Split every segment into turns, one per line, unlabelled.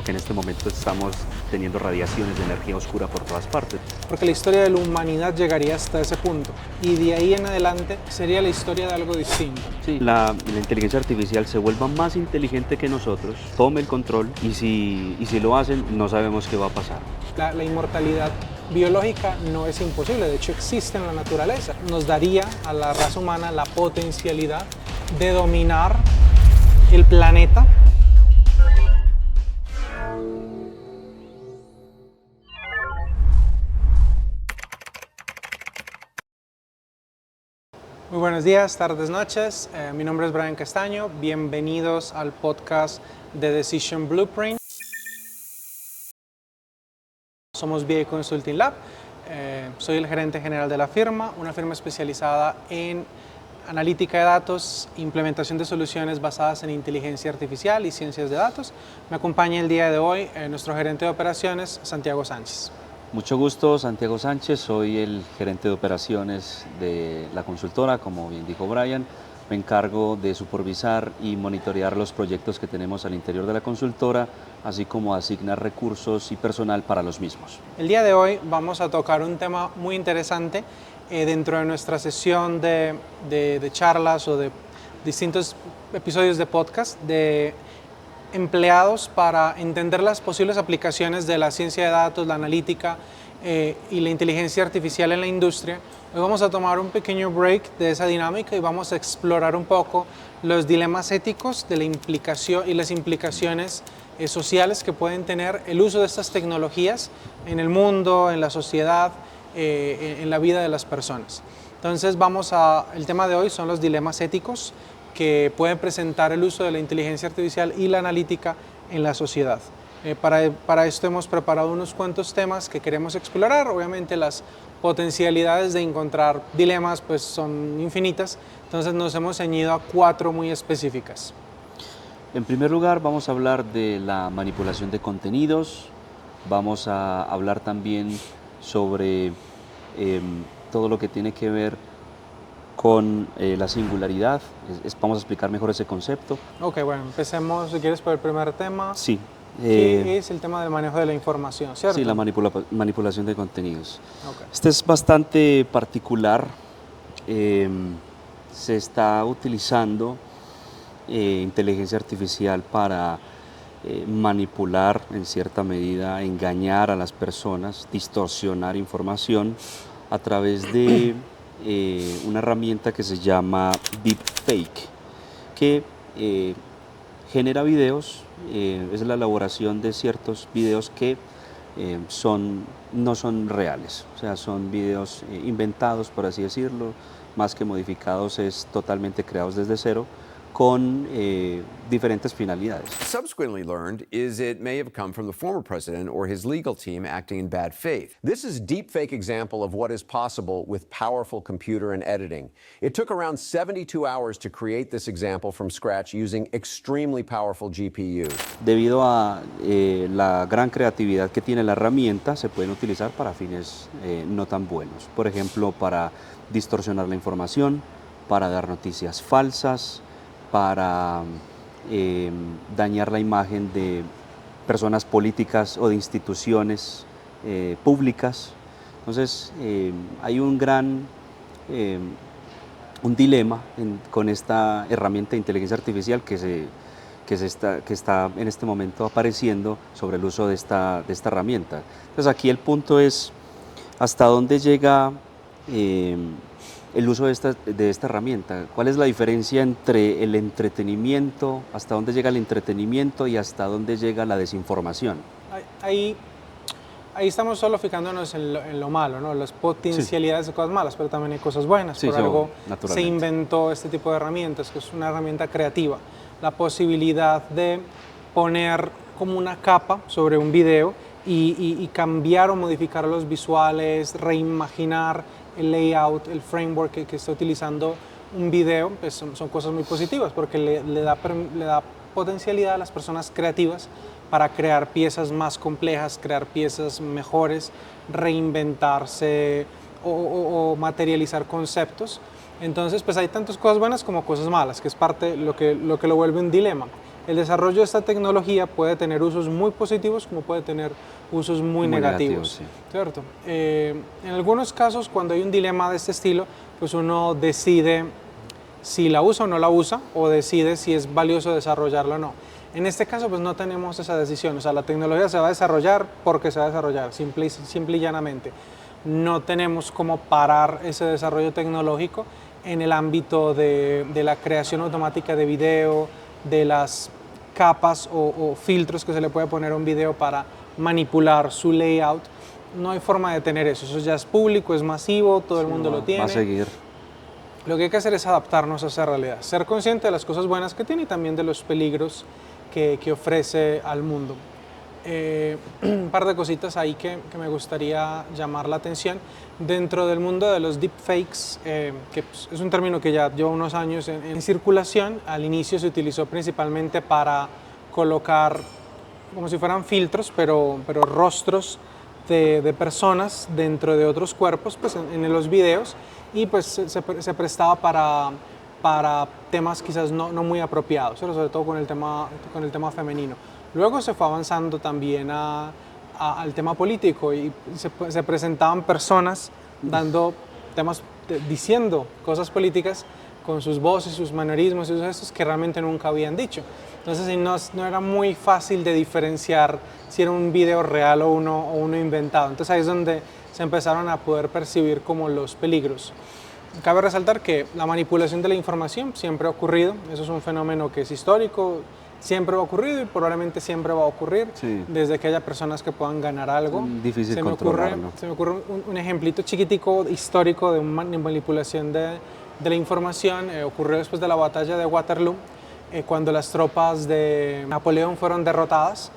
que en este momento estamos teniendo radiaciones de energía oscura por todas partes.
Porque la historia de la humanidad llegaría hasta ese punto y de ahí en adelante sería la historia de algo distinto.
Sí, la inteligencia artificial se vuelva más inteligente que nosotros, tome el control y si lo hacen no sabemos qué va a pasar.
La inmortalidad biológica no es imposible, de hecho existe en la naturaleza. Nos daría a la raza humana la potencialidad de dominar el planeta. Muy buenos días, tardes, noches. Mi nombre es Brian Castaño. Bienvenidos al podcast de Decision Blueprint. Somos BA Consulting Lab. Soy el gerente general de la firma, una firma especializada en analítica de datos, implementación de soluciones basadas en inteligencia artificial y ciencias de datos. Me acompaña el día de hoy nuestro gerente de operaciones, Santiago Sánchez.
Mucho gusto, Santiago Sánchez, soy el gerente de operaciones de la consultora, como bien dijo Brian. Me encargo de supervisar y monitorear los proyectos que tenemos al interior de la consultora, así como asignar recursos y personal para los mismos.
El día de hoy vamos a tocar un tema muy interesante dentro de nuestra sesión de charlas o de distintos episodios de podcast de empleados para entender las posibles aplicaciones de la ciencia de datos, la analítica y la inteligencia artificial en la industria. Hoy vamos a tomar un pequeño break de esa dinámica y vamos a explorar un poco los dilemas éticos de la implicación y las implicaciones sociales que pueden tener el uso de estas tecnologías en el mundo, en la sociedad, en la vida de las personas. Entonces el tema de hoy son los dilemas éticos que pueden presentar el uso de la inteligencia artificial y la analítica en la sociedad. Para esto hemos preparado unos cuantos temas que queremos explorar. Obviamente las potencialidades de encontrar dilemas pues, son infinitas, entonces nos hemos ceñido a 4 muy específicas.
En primer lugar, vamos a hablar de la manipulación de contenidos, vamos a hablar también sobre todo lo que tiene que ver con la singularidad. Vamos a explicar mejor ese concepto.
Ok, bueno, empecemos, si quieres, por el primer tema.
Sí.
¿Qué es el tema del manejo de la información, cierto?
Sí, la manipulación de contenidos.
Okay.
Este es bastante particular. Se está utilizando inteligencia artificial para manipular, en cierta medida, engañar a las personas, distorsionar información a través de una herramienta que se llama Deepfake, que genera videos, es la elaboración de ciertos videos que no son reales, o sea, son videos inventados, por así decirlo, más que modificados, es totalmente creados desde cero, con diferentes finalidades.
Subsequently learned is it may have come from the former president or his legal team acting in bad faith. This is a deepfake example of what is possible with powerful computer and editing. It took around 72 hours to create this example from scratch using extremely powerful GPUs.
Debido a la gran creatividad que tiene la herramienta, se pueden utilizar para fines no tan buenos. Por ejemplo, para distorsionar la información, para dar noticias falsas, para dañar la imagen de personas políticas o de instituciones públicas. Entonces hay un dilema con esta herramienta de inteligencia artificial que está en este momento apareciendo sobre el uso de esta herramienta. Entonces aquí el punto es hasta dónde llega el uso de esta herramienta. ¿Cuál es la diferencia entre el entretenimiento, hasta dónde llega el entretenimiento y hasta dónde llega la desinformación?
Ahí estamos solo fijándonos en lo malo, ¿no? Las potencialidades de cosas malas, pero también hay cosas buenas.
Sí,
por algo se inventó este tipo de herramientas, que es una herramienta creativa. La posibilidad de poner como una capa sobre un video y cambiar o modificar los visuales, reimaginar el layout, el framework que está utilizando un video, pues son cosas muy positivas porque le da potencialidad a las personas creativas para crear piezas más complejas, crear piezas mejores, reinventarse o materializar conceptos. Entonces, pues hay tantas cosas buenas como cosas malas, que es parte de lo que lo vuelve un dilema. el desarrollo de esta tecnología puede tener usos muy positivos como puede tener usos muy negativos,
sí.
¿cierto? En algunos casos, cuando hay un dilema de este estilo, pues uno decide si la usa o no la usa, o decide si es valioso desarrollarla o no. En este caso, pues no tenemos esa decisión, o sea, la tecnología se va a desarrollar porque se va a desarrollar, simple y llanamente. No tenemos cómo parar ese desarrollo tecnológico en el ámbito de la creación automática de video, de las capas o filtros que se le puede poner a un video para manipular su layout. No hay forma de tener eso, eso ya es público, es masivo, todo el mundo lo tiene.
Va a seguir.
Lo que hay que hacer es adaptarnos a esa realidad, ser consciente de las cosas buenas que tiene y también de los peligros que ofrece al mundo. Un par de cositas ahí que me gustaría llamar la atención. Dentro del mundo de los deepfakes, que pues, es un término que ya lleva unos años en circulación, al inicio se utilizó principalmente para colocar como si fueran filtros, pero rostros de personas dentro de otros cuerpos pues, en los videos, y pues se prestaba para temas quizás no muy apropiados, sobre todo con el tema femenino. Luego se fue avanzando también al tema político y se presentaban personas dando temas, diciendo cosas políticas con sus voces, sus manerismos y sus gestos que realmente nunca habían dicho. Entonces no era muy fácil de diferenciar si era un video real o uno inventado. Entonces ahí es donde se empezaron a poder percibir como los peligros. Cabe resaltar que la manipulación de la información siempre ha ocurrido, eso es un fenómeno que es histórico, siempre ha ocurrido y probablemente siempre va a ocurrir, sí, desde que haya personas que puedan ganar algo.
Difícil controlarlo.
Se me ocurre un ejemplito chiquitico histórico de manipulación de la información. Ocurrió después de la batalla de Waterloo, cuando las tropas de Napoleón fueron derrotadas.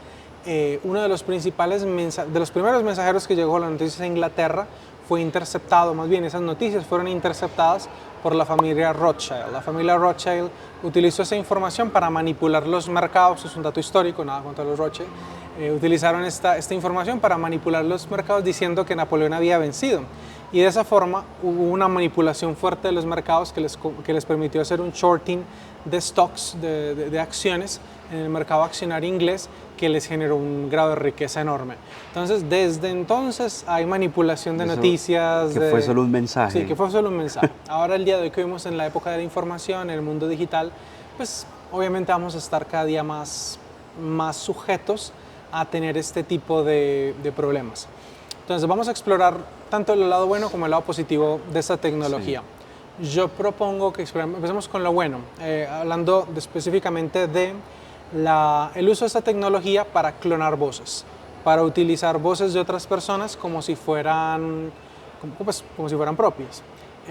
Uno de los primeros mensajeros que llegó a las noticias a Inglaterra fue interceptado, más bien esas noticias fueron interceptadas por la familia Rothschild. La familia Rothschild utilizó esa información para manipular los mercados, es un dato histórico, nada contra los Rothschild. Utilizaron esta información para manipular los mercados diciendo que Napoleón había vencido. Y de esa forma hubo una manipulación fuerte de los mercados que les permitió hacer un shorting de stocks, de acciones en el mercado accionario inglés, que les generó un grado de riqueza enorme. Entonces, desde entonces hay manipulación de noticias.
Que fue solo un mensaje.
Sí, que fue solo un mensaje. Ahora, el día de hoy que vivimos en la época de la información, en el mundo digital, pues obviamente vamos a estar cada día más sujetos a tener este tipo de problemas. Entonces, vamos a explorar tanto el lado bueno como el lado positivo de esta tecnología. Sí. Yo propongo que empecemos con lo bueno, hablando específicamente de el uso de esta tecnología para clonar voces, para utilizar voces de otras personas como si fueran propias.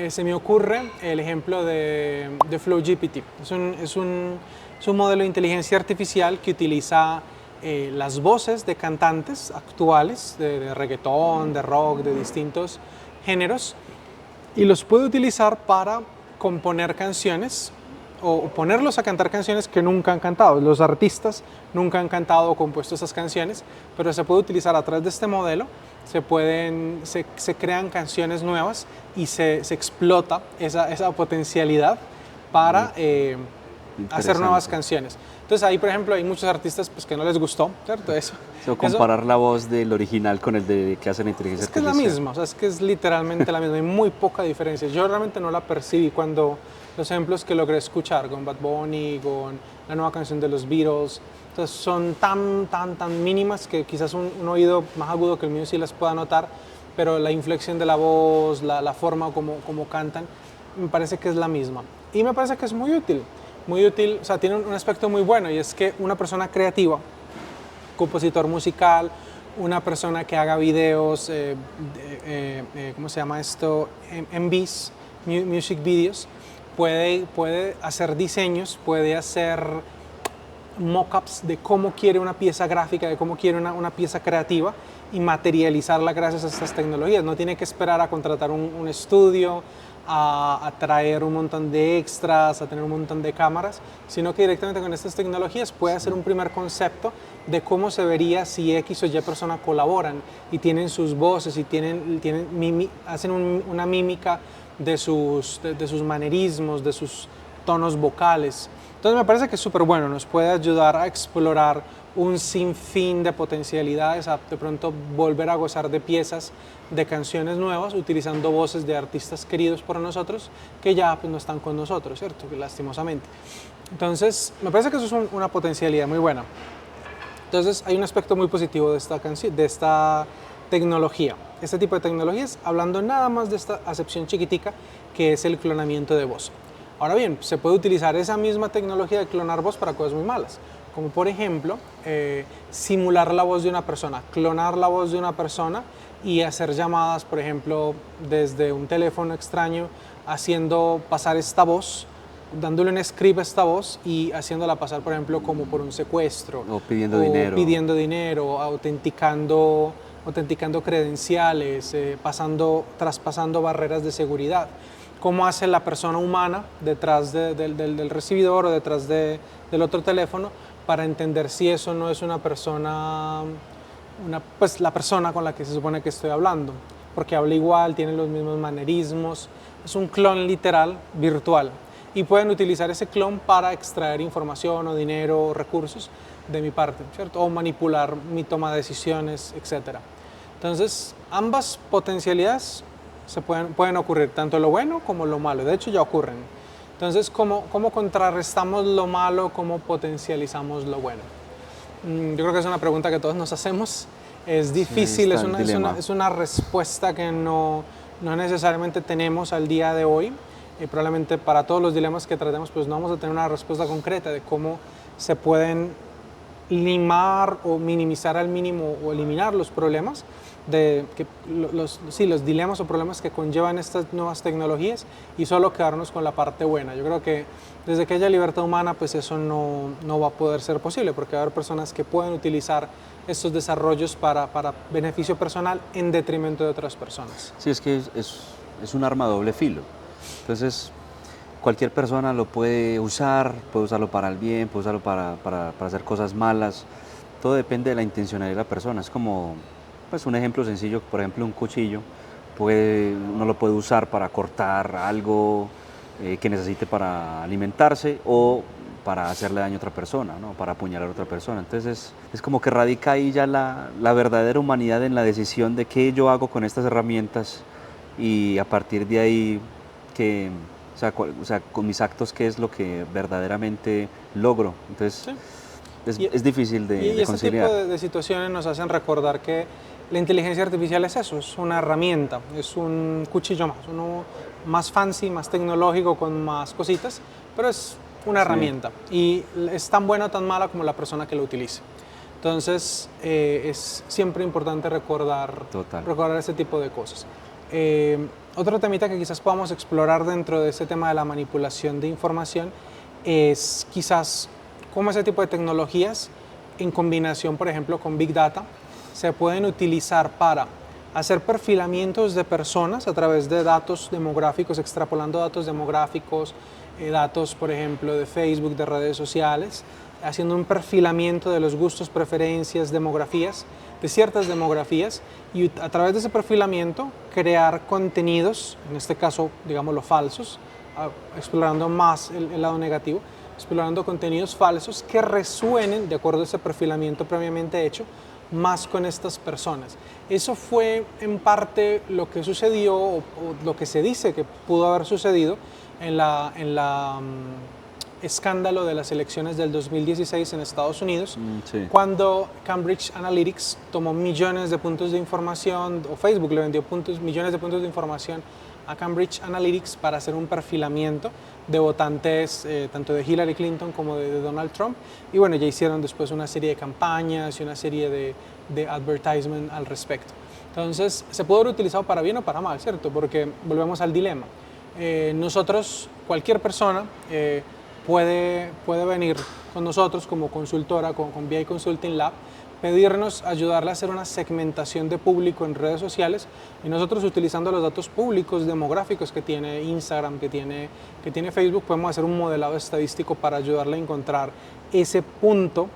Se me ocurre el ejemplo de FlowGPT. Es un modelo de inteligencia artificial que utiliza las voces de cantantes actuales, de reggaetón, de rock, de distintos géneros, y los puede utilizar para componer canciones o ponerlos a cantar canciones que nunca han cantado. Los artistas nunca han cantado o compuesto esas canciones, pero se puede utilizar a través de este modelo, se crean canciones nuevas y se explota esa potencialidad para hacer nuevas canciones. Entonces ahí, por ejemplo, hay muchos artistas pues, que no les gustó, ¿cierto?
Comparar la voz del original con el de que hace la inteligencia artificial.
Es que es la misma, o sea, es que es literalmente la misma, hay muy poca diferencia. Yo realmente no la percibí cuando los ejemplos que logré escuchar con Bad Bunny, con la nueva canción de los Beatles, entonces son tan mínimas que quizás un oído más agudo que el mío sí las pueda notar, pero la inflexión de la voz, la forma como cantan, me parece que es la misma. Y me parece que es muy útil, o sea, tiene un aspecto muy bueno, y es que una persona creativa, compositor musical, una persona que haga videos, ¿cómo se llama esto? MVs, music videos, puede hacer diseños, puede hacer mock-ups de cómo quiere una pieza gráfica, de cómo quiere una pieza creativa y materializarla gracias a estas tecnologías. No tiene que esperar a contratar un estudio, a traer un montón de extras, a tener un montón de cámaras, sino que directamente con estas tecnologías puede hacer un primer concepto de cómo se vería si X o Y persona colaboran y tienen sus voces y hacen una mímica de sus manerismos, de sus tonos vocales. Entonces me parece que es súper bueno, nos puede ayudar a explorar un sinfín de potencialidades, a de pronto volver a gozar de piezas, de canciones nuevas, utilizando voces de artistas queridos por nosotros que ya pues, no están con nosotros, ¿cierto? Lastimosamente. Entonces me parece que eso es una potencialidad muy buena. Entonces hay un aspecto muy positivo de esta tecnología. Este tipo de tecnologías, hablando nada más de esta acepción chiquitica que es el clonamiento de voz. Ahora bien, se puede utilizar esa misma tecnología de clonar voz para cosas muy malas, como por ejemplo simular la voz de una persona, clonar la voz de una persona y hacer llamadas, por ejemplo, desde un teléfono extraño, haciendo pasar esta voz, dándole un script a esta voz y haciéndola pasar, por ejemplo, como por un secuestro.
O pidiendo dinero.
Autenticando credenciales, traspasando barreras de seguridad. Cómo hace la persona humana detrás del recibidor o detrás del otro teléfono para entender si eso no es una persona, pues la persona con la que se supone que estoy hablando, porque habla igual, tiene los mismos manerismos, es un clon literal virtual y pueden utilizar ese clon para extraer información o dinero o recursos de mi parte, ¿cierto? O manipular mi toma de decisiones, etc. Entonces, ambas potencialidades pueden ocurrir, tanto lo bueno como lo malo, de hecho ya ocurren. Entonces, ¿cómo contrarrestamos lo malo, cómo potencializamos lo bueno? Yo creo que es una pregunta que todos nos hacemos, es difícil,
Sí,
es una respuesta que no necesariamente tenemos al día de hoy, y probablemente para todos los dilemas que tratemos pues no vamos a tener una respuesta concreta de cómo se pueden limar o minimizar al mínimo o eliminar los problemas, los dilemas o problemas que conllevan estas nuevas tecnologías y solo quedarnos con la parte buena. Yo creo que desde que haya libertad humana pues eso no va a poder ser posible porque va a haber personas que pueden utilizar estos desarrollos para beneficio personal en detrimento de otras personas.
Sí, es que es un arma de doble filo. Entonces, cualquier persona lo puede usarlo para el bien, puede usarlo para hacer cosas malas. Todo depende de la intencionalidad de la persona. Es como pues, un ejemplo sencillo, por ejemplo, un cuchillo. Uno lo puede usar para cortar algo que necesite para alimentarse o para hacerle daño a otra persona, ¿no? Para apuñalar a otra persona. Entonces, es como que radica ahí ya la verdadera humanidad en la decisión de qué yo hago con estas herramientas y a partir de ahí o sea, con mis actos, qué es lo que verdaderamente logro. Entonces, sí. es difícil de conciliar.
Este tipo de situaciones nos hacen recordar que la inteligencia artificial es eso, es una herramienta, es un cuchillo más, uno más fancy, más tecnológico, con más cositas, pero es una herramienta y es tan buena o tan mala como la persona que lo utilice. Entonces, es siempre importante recordar este tipo de cosas. Otro temita que quizás podamos explorar dentro de este tema de la manipulación de información es quizás cómo ese tipo de tecnologías en combinación, por ejemplo, con Big Data, se pueden utilizar para hacer perfilamientos de personas a través de datos demográficos, extrapolando datos demográficos, datos, por ejemplo, de Facebook, de redes sociales, haciendo un perfilamiento de los gustos, preferencias, demografías, de ciertas demografías y a través de ese perfilamiento crear contenidos, en este caso, digámoslo, falsos, explorando más el lado negativo, explorando contenidos falsos que resuenen, de acuerdo a ese perfilamiento previamente hecho, más con estas personas. Eso fue en parte lo que sucedió o lo que se dice que pudo haber sucedido en la escándalo de las elecciones del 2016 en Estados Unidos, cuando Cambridge Analytics tomó millones de puntos de información, o Facebook le vendió millones de puntos de información a Cambridge Analytics para hacer un perfilamiento de votantes tanto de Hillary Clinton como de Donald Trump. Y bueno, ya hicieron después una serie de campañas y una serie de advertisement al respecto. Entonces, se puede haber utilizado para bien o para mal, ¿cierto? Porque volvemos al dilema. Nosotros, cualquier persona puede venir con nosotros como consultora, con BI Consulting Lab, pedirnos ayudarle a hacer una segmentación de público en redes sociales y nosotros utilizando los datos públicos demográficos que tiene Instagram, que tiene Facebook, podemos hacer un modelado estadístico para ayudarle a encontrar ese punto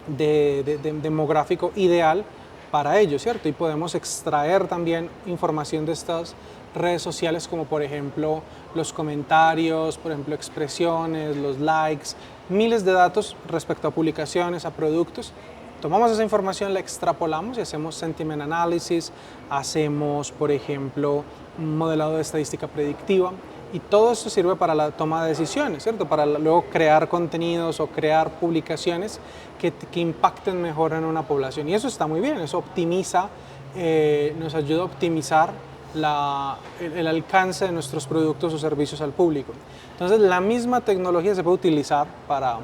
demográfico ideal para ello, ¿cierto? Y podemos extraer también información de estas redes sociales, como por ejemplo los comentarios, por ejemplo expresiones, los likes, miles de datos respecto a publicaciones, a productos. Tomamos esa información, la extrapolamos y hacemos sentiment analysis, hacemos, por ejemplo, un modelado de estadística predictiva, y todo esto sirve para la toma de decisiones, ¿cierto? Para luego crear contenidos o crear publicaciones que impacten mejor en una población. Y eso está muy bien, eso optimiza, nos ayuda a optimizar el alcance de nuestros productos o servicios al público. Entonces, la misma tecnología se puede utilizar para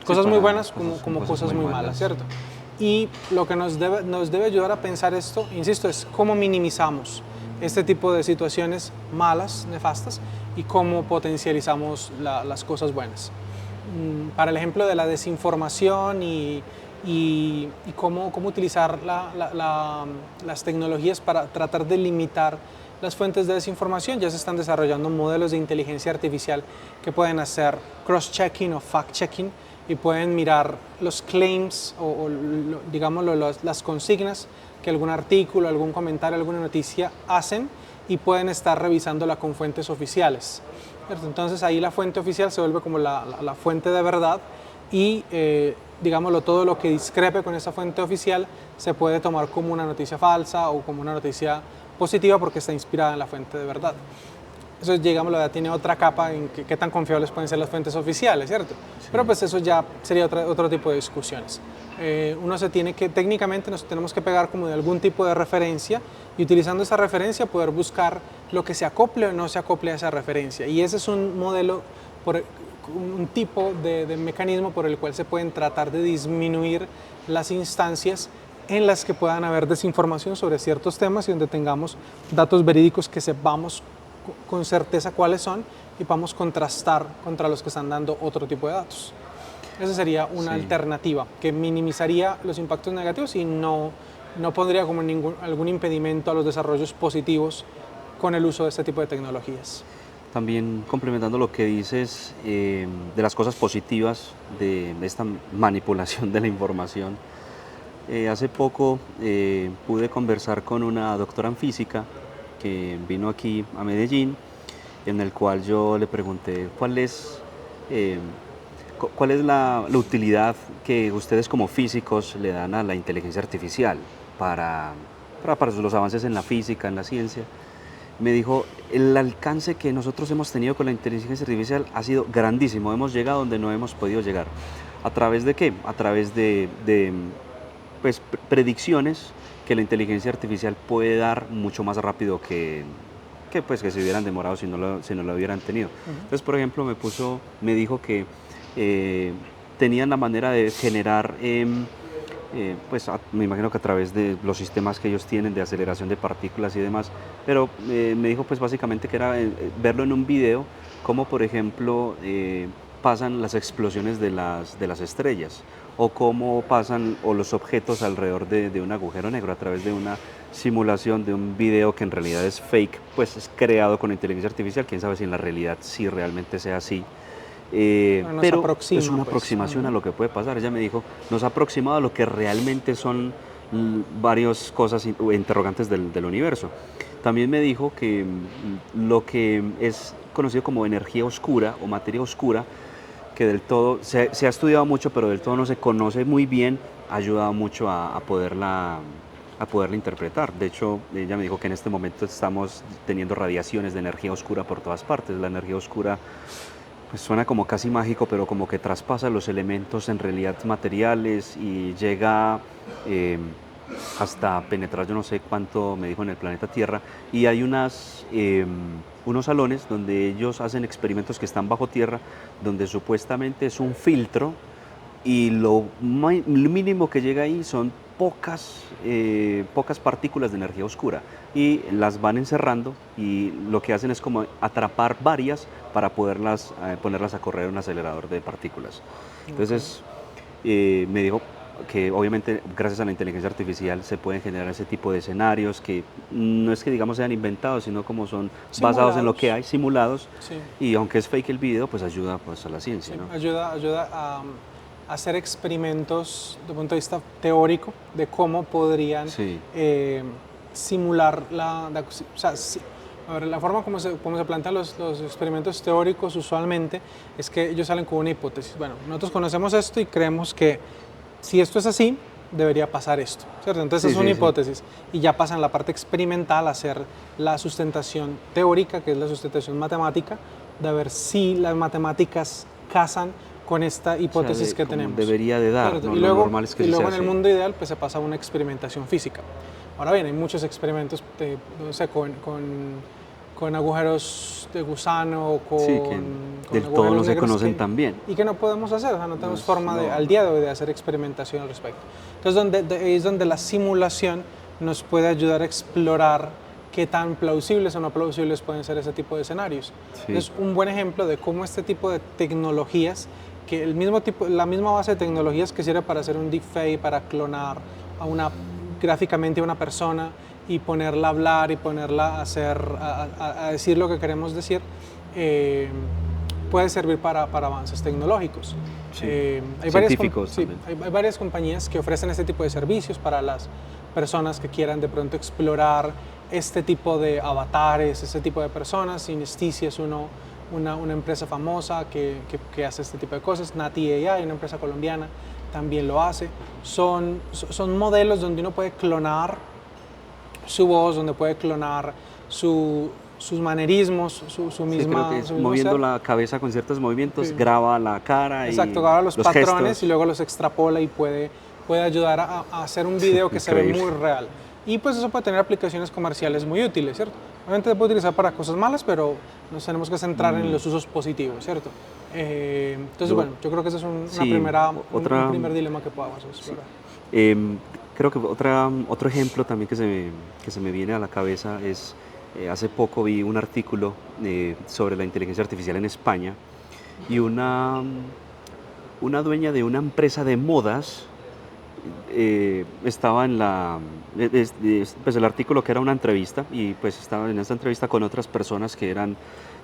cosas muy buenas como cosas muy malas, ¿cierto? Y lo que nos debe ayudar a pensar esto, insisto, es cómo minimizamos este tipo de situaciones malas, nefastas, y cómo potencializamos las cosas buenas. Para el ejemplo de la desinformación y cómo utilizar las tecnologías para tratar de limitar las fuentes de desinformación, ya se están desarrollando modelos de inteligencia artificial que pueden hacer cross-checking o fact-checking y pueden mirar los claims digámoslo, las consignas que algún artículo, algún comentario, alguna noticia hacen, y pueden estar revisándola con fuentes oficiales. Entonces ahí la fuente oficial se vuelve como la fuente de verdad, y digámoslo, todo lo que discrepe con esa fuente oficial se puede tomar como una noticia falsa o como una noticia positiva porque está inspirada en la fuente de verdad. Eso, digámoslo, ya tiene otra capa en qué tan confiables pueden ser las fuentes oficiales, ¿cierto? Sí. Pero pues eso ya sería otro tipo de discusiones. Técnicamente nos tenemos que pegar como de algún tipo de referencia, y utilizando esa referencia poder buscar lo que se acople o no se acople a esa referencia. Y ese es un modelo, un tipo de mecanismo por el cual se pueden tratar de disminuir las instancias en las que puedan haber desinformación sobre ciertos temas y donde tengamos datos verídicos que sepamos con certeza cuáles son y podamos contrastar contra los que están dando otro tipo de datos. Esa sería una alternativa que minimizaría los impactos negativos y no pondría como algún impedimento a los desarrollos positivos con el uso de este tipo de tecnologías.
También complementando lo que dices de las cosas positivas de esta manipulación de la información, hace poco pude conversar con una doctora en física que vino aquí a Medellín, en el cual yo le pregunté cuál es la utilidad que ustedes como físicos le dan a la inteligencia artificial para los avances en la física, en la ciencia. Me dijo, el alcance que nosotros hemos tenido con la inteligencia artificial ha sido grandísimo, hemos llegado donde no hemos podido llegar. ¿A través de qué? A través de pues, predicciones que la inteligencia artificial puede dar mucho más rápido que se hubieran demorado si no lo hubieran tenido. Entonces, por ejemplo, me dijo que tenían la manera de generar, me imagino que a través de los sistemas que ellos tienen de aceleración de partículas y demás, pero me dijo pues básicamente que era verlo en un video, como por ejemplo pasan las explosiones de las estrellas, o cómo pasan los objetos alrededor de un agujero negro a través de una simulación de un video que en realidad es fake, pues es creado con inteligencia artificial, quién sabe si en la realidad sí realmente sea así. Pero es una aproximación a lo que puede pasar. Ella me dijo, nos ha aproximado a lo que realmente son varias cosas interrogantes del universo. También me dijo que lo que es conocido como energía oscura o materia oscura, que del todo se ha estudiado mucho, pero del todo no se conoce muy bien, ha ayudado mucho a poderla interpretar. De hecho, ella me dijo que en este momento estamos teniendo radiaciones de energía oscura por todas partes. La energía oscura pues suena como casi mágico, pero como que traspasa los elementos en realidad materiales y llega hasta penetrar, yo no sé cuánto, me dijo, en el planeta Tierra. Y hay unos salones donde ellos hacen experimentos que están bajo tierra, donde supuestamente es un filtro, y lo mínimo que llega ahí son pocas partículas de energía oscura, y las van encerrando, y lo que hacen es como atrapar varias para ponerlas a correr en un acelerador de partículas. Entonces me dijo que obviamente gracias a la inteligencia artificial se pueden generar ese tipo de escenarios que no es que digamos sean inventados, sino como son basados en lo que hay, simulados, sí. Y aunque es fake el video, pues ayuda pues a la ciencia, sí, ¿no?
Ayuda hacer experimentos desde el punto de vista teórico de cómo podrían
Sí.
simular o sea, a ver, la forma como se plantean los experimentos teóricos usualmente es que ellos salen con una hipótesis. Bueno, nosotros conocemos esto y creemos que si esto es así, debería pasar esto, ¿cierto? Entonces
Sí,
es una
sí, sí.
hipótesis y ya pasan la parte experimental a hacer la sustentación teórica, que es la sustentación matemática, de ver si las matemáticas casan con esta hipótesis que
como
tenemos.
debería de dar,
¿Cierto?
¿no?
Y
Lo
luego,
normal es que
y
sí se
luego en el
hace.
mundo ideal pues se pasa a una experimentación física. Ahora bien, hay muchos experimentos no sé, con agujeros de gusano o con,
Sí, que
con
del todo
agujeros
no se
negros
conocen tan bien.
y que no podemos hacer, o sea, no tenemos forma
no.
al día de hoy de hacer experimentación al respecto. Entonces, es donde la simulación nos puede ayudar a explorar qué tan plausibles o no plausibles pueden ser ese tipo de escenarios.
Sí.
Es un buen ejemplo de cómo este tipo de tecnologías, que la misma base de tecnologías que sirve para hacer un deepfake, para clonar gráficamente a una persona y ponerla a hablar y ponerla a decir lo que queremos decir, puede servir para avances tecnológicos.
Sí.
Hay
Científicos
sí,
también.
hay varias compañías que ofrecen este tipo de servicios para las personas que quieran de pronto explorar este tipo de avatares, este tipo de personas. Synesticia es una empresa famosa que hace este tipo de cosas. Nati AI, una empresa colombiana, también lo hace. Son modelos donde uno puede clonar su voz, donde puede clonar sus manerismos, su
Sí,
misma...
creo que es
su mismo
moviendo
ser.
la cabeza con ciertos movimientos,
Sí.
graba la cara
Exacto,
y
graba los patrones
gestos.
y luego los extrapola y puede ayudar a hacer un video que se ve
Increíble.
muy real. Y pues eso puede tener aplicaciones comerciales muy útiles, ¿cierto? Obviamente se puede utilizar para cosas malas, pero nos tenemos que centrar en los usos positivos, ¿cierto? Entonces, bueno, yo creo que ese es un primer dilema que podamos explorar.
Creo que otro ejemplo también que se me viene a la cabeza es, hace poco vi un artículo sobre la inteligencia artificial en España y una dueña de una empresa de modas estaba en pues el artículo que era una entrevista y pues estaba en esta entrevista con otras personas que eran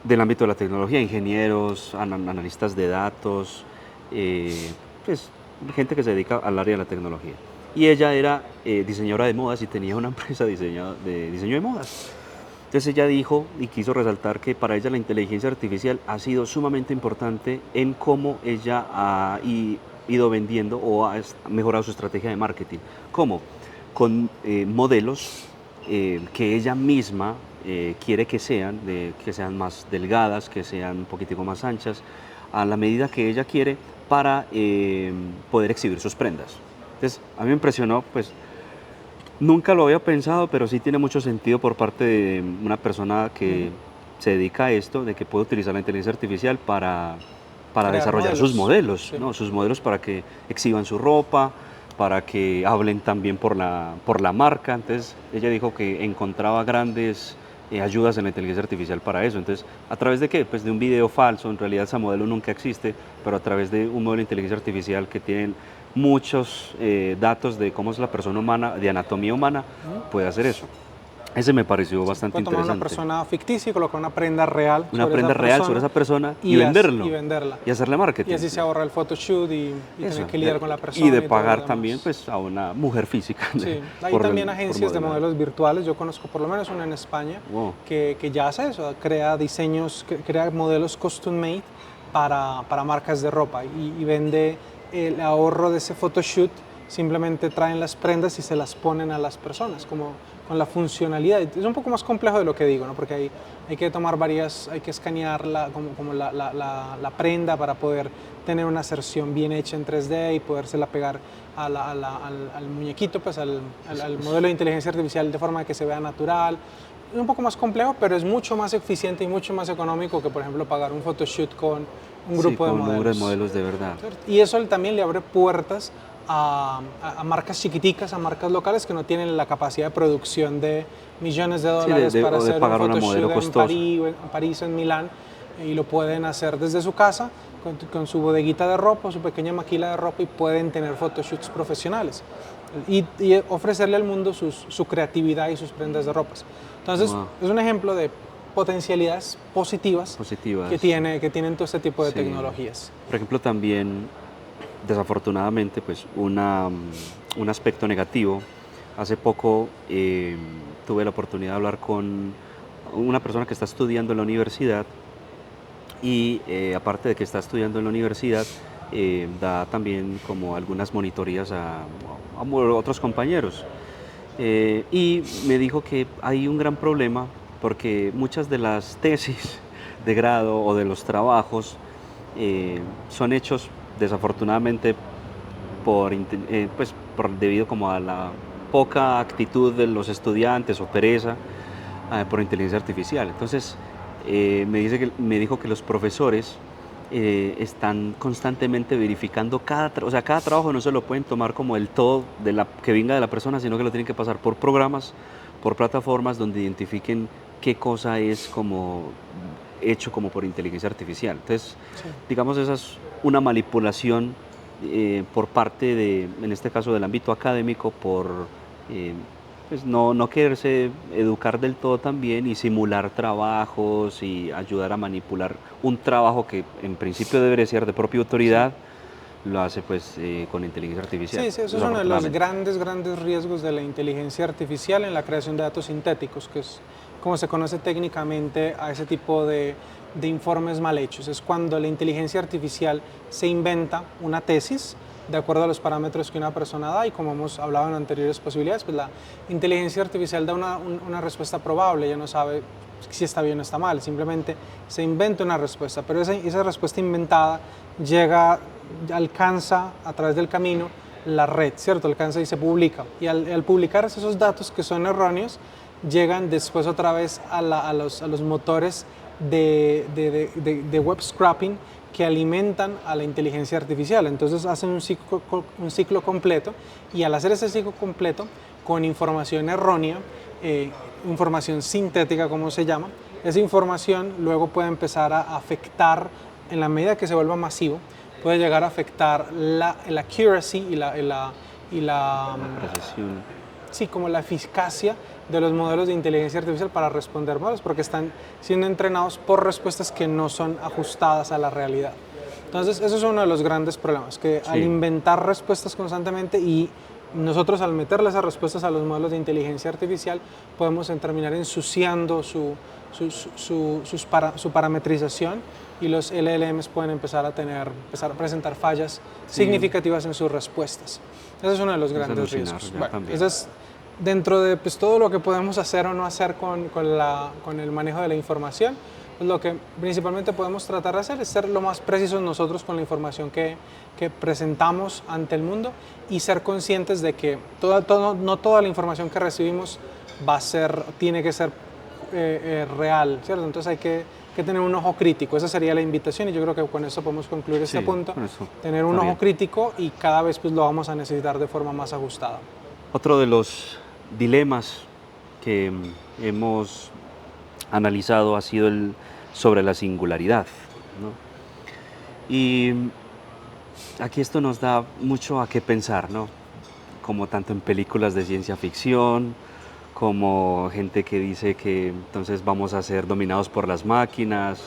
del ámbito de la tecnología, ingenieros, analistas de datos, pues gente que se dedica al área de la tecnología. Y ella era diseñadora de modas y tenía una empresa de diseño de modas. Entonces ella dijo y quiso resaltar que para ella la inteligencia artificial ha sido sumamente importante en cómo ella ha ido vendiendo o ha mejorado su estrategia de marketing. ¿Cómo? Con modelos que ella misma quiere que sean más delgadas, que sean un poquitico más anchas, a la medida que ella quiere para poder exhibir sus prendas. Entonces a mí me impresionó, pues nunca lo había pensado, pero sí tiene mucho sentido por parte de una persona que se dedica a esto, de que puede utilizar la inteligencia artificial para desarrollar sus modelos,
sí.
¿no? Sus modelos para que exhiban su ropa, para que hablen también por la marca. Entonces ella dijo que encontraba grandes ayudas en la inteligencia artificial para eso. Entonces, ¿a través de qué? Pues de un video falso, en realidad ese modelo nunca existe, pero a través de un modelo de inteligencia artificial que tiene muchos datos de cómo es la persona humana, de anatomía humana, puede hacer eso. Ese me pareció bastante
Puede tomar
interesante.
una persona ficticia y colocar una prenda real
sobre esa persona y venderlo.
Y venderla.
Y hacerle marketing.
Y así se ahorra el photoshoot y tener que lidiar con la persona.
Y de
todo
pagar
lo
también
demás.
pues, a una mujer física.
Sí, hay también agencias de modelos virtuales. Yo conozco por lo menos una en España que ya hace eso, crea diseños, crea modelos custom made para marcas de ropa y vende el ahorro de ese photoshoot. Simplemente traen las prendas y se las ponen a las personas, como con la funcionalidad. Es un poco más complejo de lo que digo, ¿no? Porque hay que tomar hay que escanear como la prenda para poder tener una aserción bien hecha en 3D y podérsela pegar al muñequito, pues al modelo de inteligencia artificial de forma que se vea natural. Es un poco más complejo, pero es mucho más eficiente y mucho más económico que, por ejemplo, pagar un photoshoot con un grupo de modelos.
Un grupo de modelos de verdad.
Y eso también le abre puertas a marcas chiquiticas, a marcas locales que no tienen la capacidad de producción de millones de dólares para hacer un photoshoot en París o en Milán, y lo pueden hacer desde su casa con su bodeguita de ropa, su pequeña maquila de ropa, y pueden tener photoshoots profesionales y ofrecerle al mundo su creatividad y sus prendas de ropas. Entonces, es un ejemplo de potencialidades positivas. Que tienen todo este tipo de tecnologías.
Por ejemplo, también desafortunadamente, pues un aspecto negativo. Hace poco tuve la oportunidad de hablar con una persona que está estudiando en la universidad y aparte de que está estudiando en la universidad, da también como algunas monitorías a otros compañeros. Y me dijo que hay un gran problema porque muchas de las tesis de grado o de los trabajos son hechos desafortunadamente debido como a la poca actitud de los estudiantes o pereza por inteligencia artificial. Entonces me dijo que los profesores están constantemente verificando cada trabajo no se lo pueden tomar como el todo que venga de la persona, sino que lo tienen que pasar por programas, por plataformas donde identifiquen qué cosa es como hecho como por inteligencia artificial. Entonces, sí, digamos, esa es una manipulación por parte en este caso del ámbito académico, por pues no quererse educar del todo también y simular trabajos y ayudar a manipular un trabajo que en principio debería ser de propia autoridad, sí, lo hace pues con inteligencia artificial.
Sí, sí, eso es uno de los grandes riesgos de la inteligencia artificial en la creación de datos sintéticos, que es como se conoce técnicamente a ese tipo de informes mal hechos. Es cuando la inteligencia artificial se inventa una tesis de acuerdo a los parámetros que una persona da, y como hemos hablado en anteriores posibilidades, pues la inteligencia artificial da una respuesta probable, ya no sabe si está bien o está mal, simplemente se inventa una respuesta, pero esa respuesta inventada alcanza a través del camino la red, ¿cierto? Alcanza y se publica, y al publicar esos datos que son erróneos, llegan después otra vez a los motores de web scraping que alimentan a la inteligencia artificial. Entonces hacen un ciclo completo, y al hacer ese ciclo completo con información errónea, información sintética como se llama, esa información luego puede empezar a afectar, en la medida que se vuelva masivo, puede llegar a afectar la accuracy y la
precisión.
Sí, como la eficacia de los modelos de inteligencia artificial para responder modelos, porque están siendo entrenados por respuestas que no son ajustadas a la realidad. Entonces, eso es uno de los grandes problemas, que sí, al inventar respuestas constantemente, y nosotros al meterle esas respuestas a los modelos de inteligencia artificial, podemos terminar ensuciando su parametrización, y los LLMs pueden empezar a presentar fallas significativas en sus respuestas. Ese es uno de los grandes riesgos. Bueno, eso es dentro de pues, todo lo que podemos hacer o no hacer con el manejo de la información. Pues lo que principalmente podemos tratar de hacer es ser lo más precisos nosotros con la información que presentamos ante el mundo, y ser conscientes de que no toda la información que recibimos tiene que ser real, ¿cierto? Entonces hay que tener un ojo crítico. Esa sería la invitación, y yo creo que con eso podemos concluir este punto. Tener un ojo crítico, y cada vez pues, lo vamos a necesitar de forma más ajustada.
Otro de los dilemas que hemos analizado ha sido sobre la singularidad, ¿no? Y aquí esto nos da mucho a qué pensar, ¿no? Como tanto en películas de ciencia ficción, como gente que dice que entonces vamos a ser dominados por las máquinas,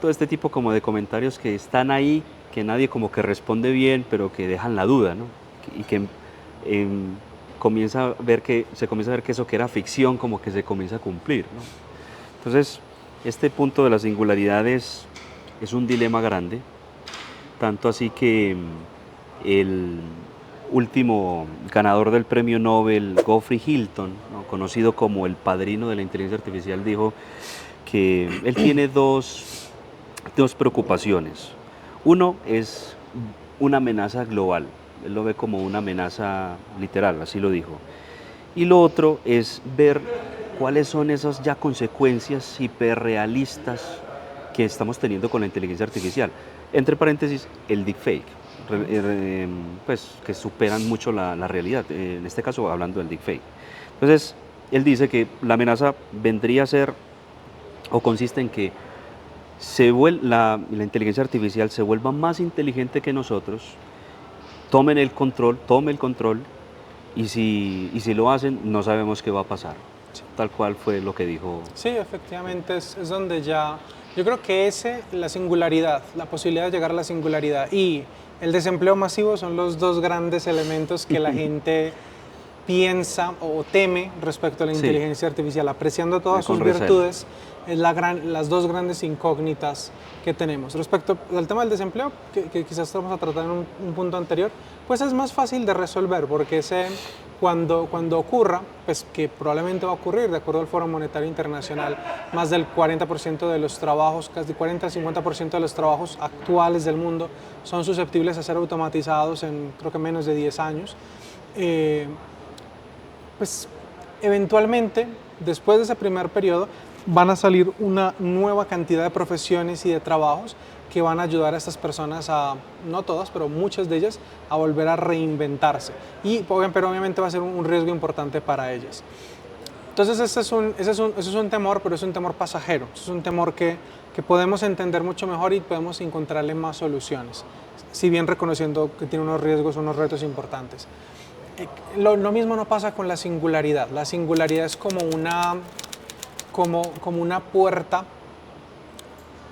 todo este tipo como de comentarios que están ahí, que nadie como que responde bien, pero que dejan la duda, ¿no? Y que se comienza a ver que eso que era ficción como que se comienza a cumplir, ¿no? Entonces, este punto de la singularidad es un dilema grande, tanto así que el último ganador del premio Nobel, Geoffrey Hinton, ¿no?, conocido como el padrino de la inteligencia artificial, dijo que él tiene dos preocupaciones. Uno es una amenaza global, él lo ve como una amenaza literal, así lo dijo. Y lo otro es ver cuáles son esas ya consecuencias hiperrealistas que estamos teniendo con la inteligencia artificial. Entre paréntesis, el deepfake, pues que superan mucho la realidad, en este caso hablando del deepfake. Entonces, él dice que la amenaza vendría a ser, o consiste en que la inteligencia artificial se vuelva más inteligente que nosotros, tome el control, y si lo hacen, no sabemos qué va a pasar. Sí. Tal cual fue lo que dijo.
Sí, efectivamente, es donde ya, yo creo que la singularidad, la posibilidad de llegar a la singularidad y el desempleo masivo son los dos grandes elementos que la gente piensa o teme respecto a la inteligencia artificial, apreciando todas sus virtudes, es las dos grandes incógnitas que tenemos. Respecto al tema del desempleo, que quizás vamos a tratar en un punto anterior, pues es más fácil de resolver, porque cuando ocurra, pues que probablemente va a ocurrir, de acuerdo al Foro Monetario Internacional, más del 40% de los trabajos, casi 40 al 50% de los trabajos actuales del mundo son susceptibles a ser automatizados en, creo que menos de 10 años. Pues eventualmente, después de ese primer periodo, van a salir una nueva cantidad de profesiones y de trabajos que van a ayudar a estas personas no todas, pero muchas de ellas, a volver a reinventarse. Pero obviamente va a ser un riesgo importante para ellas. Entonces ese es un temor, pero es un temor pasajero. Es un temor que podemos entender mucho mejor y podemos encontrarle más soluciones, si bien reconociendo que tiene unos riesgos, unos retos importantes. Lo mismo no pasa con la singularidad. La singularidad es como una puerta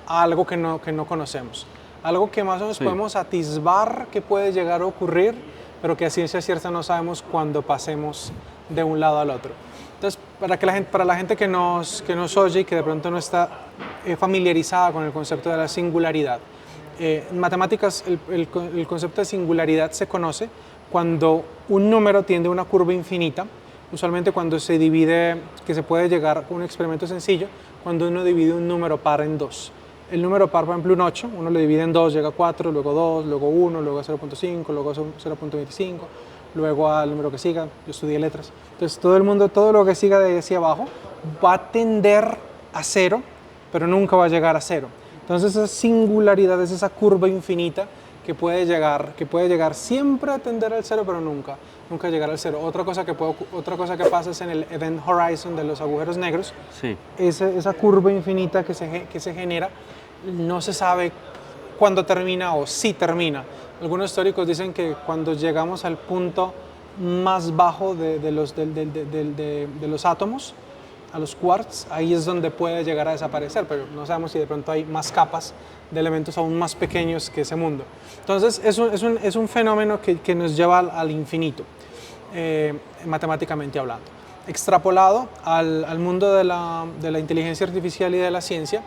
a algo que no conocemos. Algo que más o menos podemos atisbar que puede llegar a ocurrir, pero que a ciencia cierta no sabemos cuándo pasemos de un lado al otro. Entonces, para la gente que nos oye y que de pronto no está familiarizada con el concepto de la singularidad, en matemáticas el concepto de singularidad se conoce cuando un número tiende a una curva infinita, usualmente cuando se divide, que se puede llegar con un experimento sencillo, cuando uno divide un número par en dos. El número par, por ejemplo, un 8, uno lo divide en 2, llega a 4, luego 2, luego 1, luego a 0.5, luego a 0.25, luego al número que siga. Yo estudié letras. Entonces, todo lo que siga de ahí hacia abajo va a tender a 0, pero nunca va a llegar a 0. Entonces, esa singularidad es esa curva infinita que puede llegar siempre a tender al 0, pero nunca llegar al 0. Otra cosa que pasa es en el Event Horizon de los agujeros negros.
Sí.
Esa curva infinita que se genera, no se sabe cuándo termina o si termina. Algunos teóricos dicen que cuando llegamos al punto más bajo de los átomos, a los quarks, ahí es donde puede llegar a desaparecer, pero no sabemos si de pronto hay más capas de elementos aún más pequeños que ese mundo. Entonces es un fenómeno que nos lleva al infinito, matemáticamente hablando. Extrapolado al mundo de la inteligencia artificial y de la ciencia,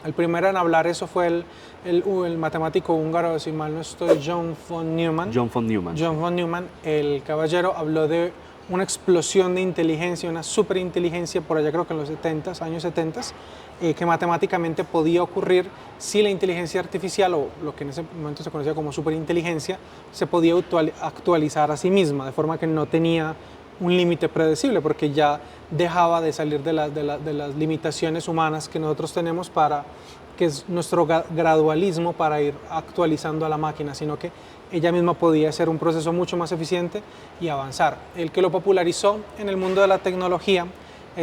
el primero en hablar eso fue el matemático húngaro, si mal no estoy, John von Neumann.
John von Neumann.
El caballero habló de una explosión de inteligencia, una superinteligencia por allá creo que en los años 70, que matemáticamente podía ocurrir si la inteligencia artificial, o lo que en ese momento se conocía como superinteligencia, se podía actualizar a sí misma, de forma que no tenía un límite predecible, porque ya dejaba de salir de las limitaciones humanas que nosotros tenemos que es nuestro gradualismo para ir actualizando a la máquina, sino que ella misma podía hacer un proceso mucho más eficiente y avanzar. El que lo popularizó en el mundo de la tecnología,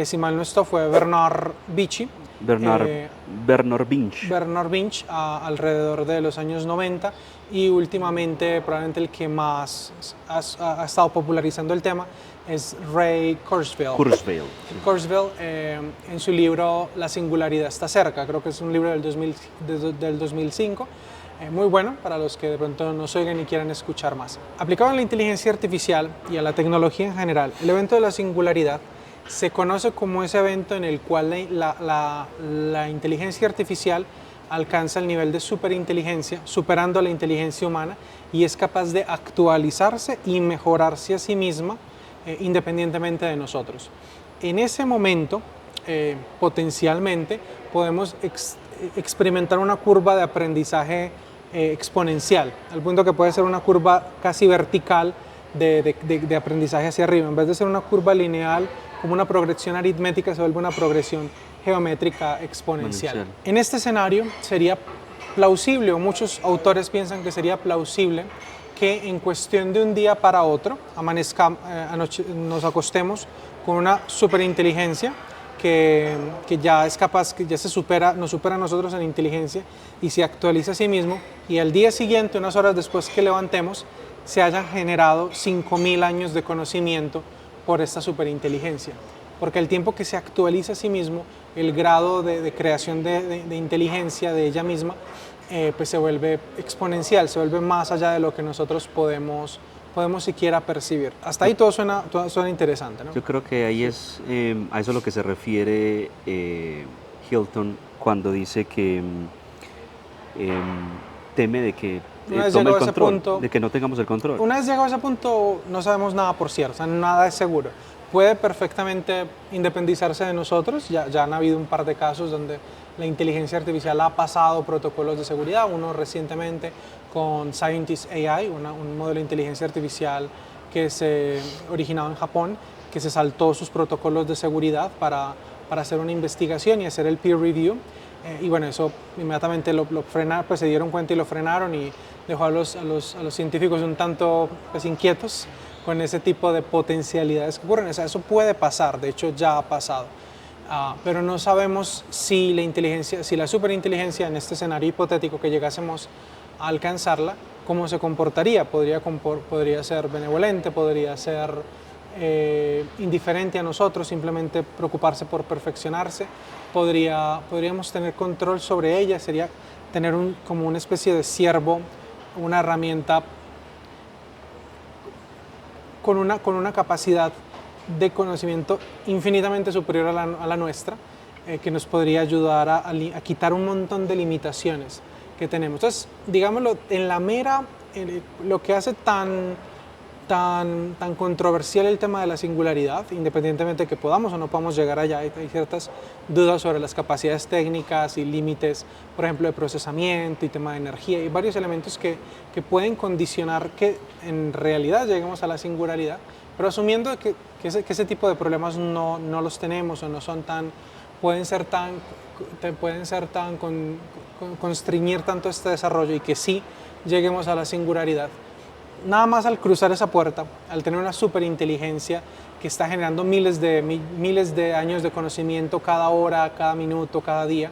si mal no estoy, fue Bernard Vinci.
Bernard
Vinci, alrededor de los años 90, y últimamente probablemente el que más ha estado popularizando el tema es Ray Kurzweil. Kurzweil, en su libro La singularidad está cerca, creo que es un libro del 2005, muy bueno para los que de pronto nos oigan y quieran escuchar más. Aplicado a la inteligencia artificial y a la tecnología en general, el evento de la singularidad se conoce como ese evento en el cual la inteligencia artificial alcanza el nivel de superinteligencia, superando a la inteligencia humana, y es capaz de actualizarse y mejorarse a sí misma independientemente de nosotros. En ese momento, potencialmente, podemos experimentar una curva de aprendizaje exponencial, al punto que puede ser una curva casi vertical de aprendizaje hacia arriba. En vez de ser una curva lineal, como una progresión aritmética, se vuelve una progresión geométrica exponencial. En este escenario sería plausible, o muchos autores piensan que sería plausible, que en cuestión de un día para otro nos acostemos con una superinteligencia que ya es capaz, que ya nos supera a nosotros en inteligencia y se actualiza a sí mismo, y al día siguiente, unas horas después que levantemos, se hayan generado 5.000 años de conocimiento por esta superinteligencia. Porque el tiempo que se actualiza a sí mismo, el grado de creación de inteligencia de ella misma pues se vuelve exponencial, se vuelve más allá de lo que nosotros podemos siquiera percibir. Hasta ahí todo suena interesante, ¿no?
Yo creo que ahí es a eso a lo que se refiere Hilton cuando dice que teme de que tome el control, de que no tengamos el control.
Una vez llegado a ese punto, no sabemos nada por cierto, o sea, nada es seguro. Puede perfectamente independizarse de nosotros, ya han habido un par de casos donde la inteligencia artificial ha pasado protocolos de seguridad, uno recientemente con Scientist AI, un modelo de inteligencia artificial que se originado en Japón, que se saltó sus protocolos de seguridad para hacer una investigación y hacer el peer review. Y bueno, eso inmediatamente lo frenaron, pues se dieron cuenta y lo frenaron y dejó a los científicos un tanto pues, inquietos con ese tipo de potencialidades que ocurren. O sea, eso puede pasar, de hecho ya ha pasado. Pero no sabemos si la superinteligencia en este escenario hipotético que llegásemos a alcanzarla, cómo se comportaría. Podría ser benevolente, podría ser indiferente a nosotros, simplemente preocuparse por perfeccionarse. Podríamos tener control sobre ella, sería tener como una especie de siervo, una herramienta con una capacidad de conocimiento infinitamente superior a la nuestra, que nos podría ayudar a quitar un montón de limitaciones que tenemos. Entonces, digámoslo, en la mera, lo que hace tan controversial el tema de la singularidad, independientemente de que podamos o no podamos llegar allá, hay ciertas dudas sobre las capacidades técnicas y límites, por ejemplo, de procesamiento y tema de energía, y varios elementos que pueden condicionar que en realidad lleguemos a la singularidad, pero asumiendo que ese tipo de problemas no los tenemos o no son pueden constreñir tanto este desarrollo y que sí lleguemos a la singularidad. Nada más al cruzar esa puerta, al tener una superinteligencia que está generando miles de años de conocimiento cada hora, cada minuto, cada día,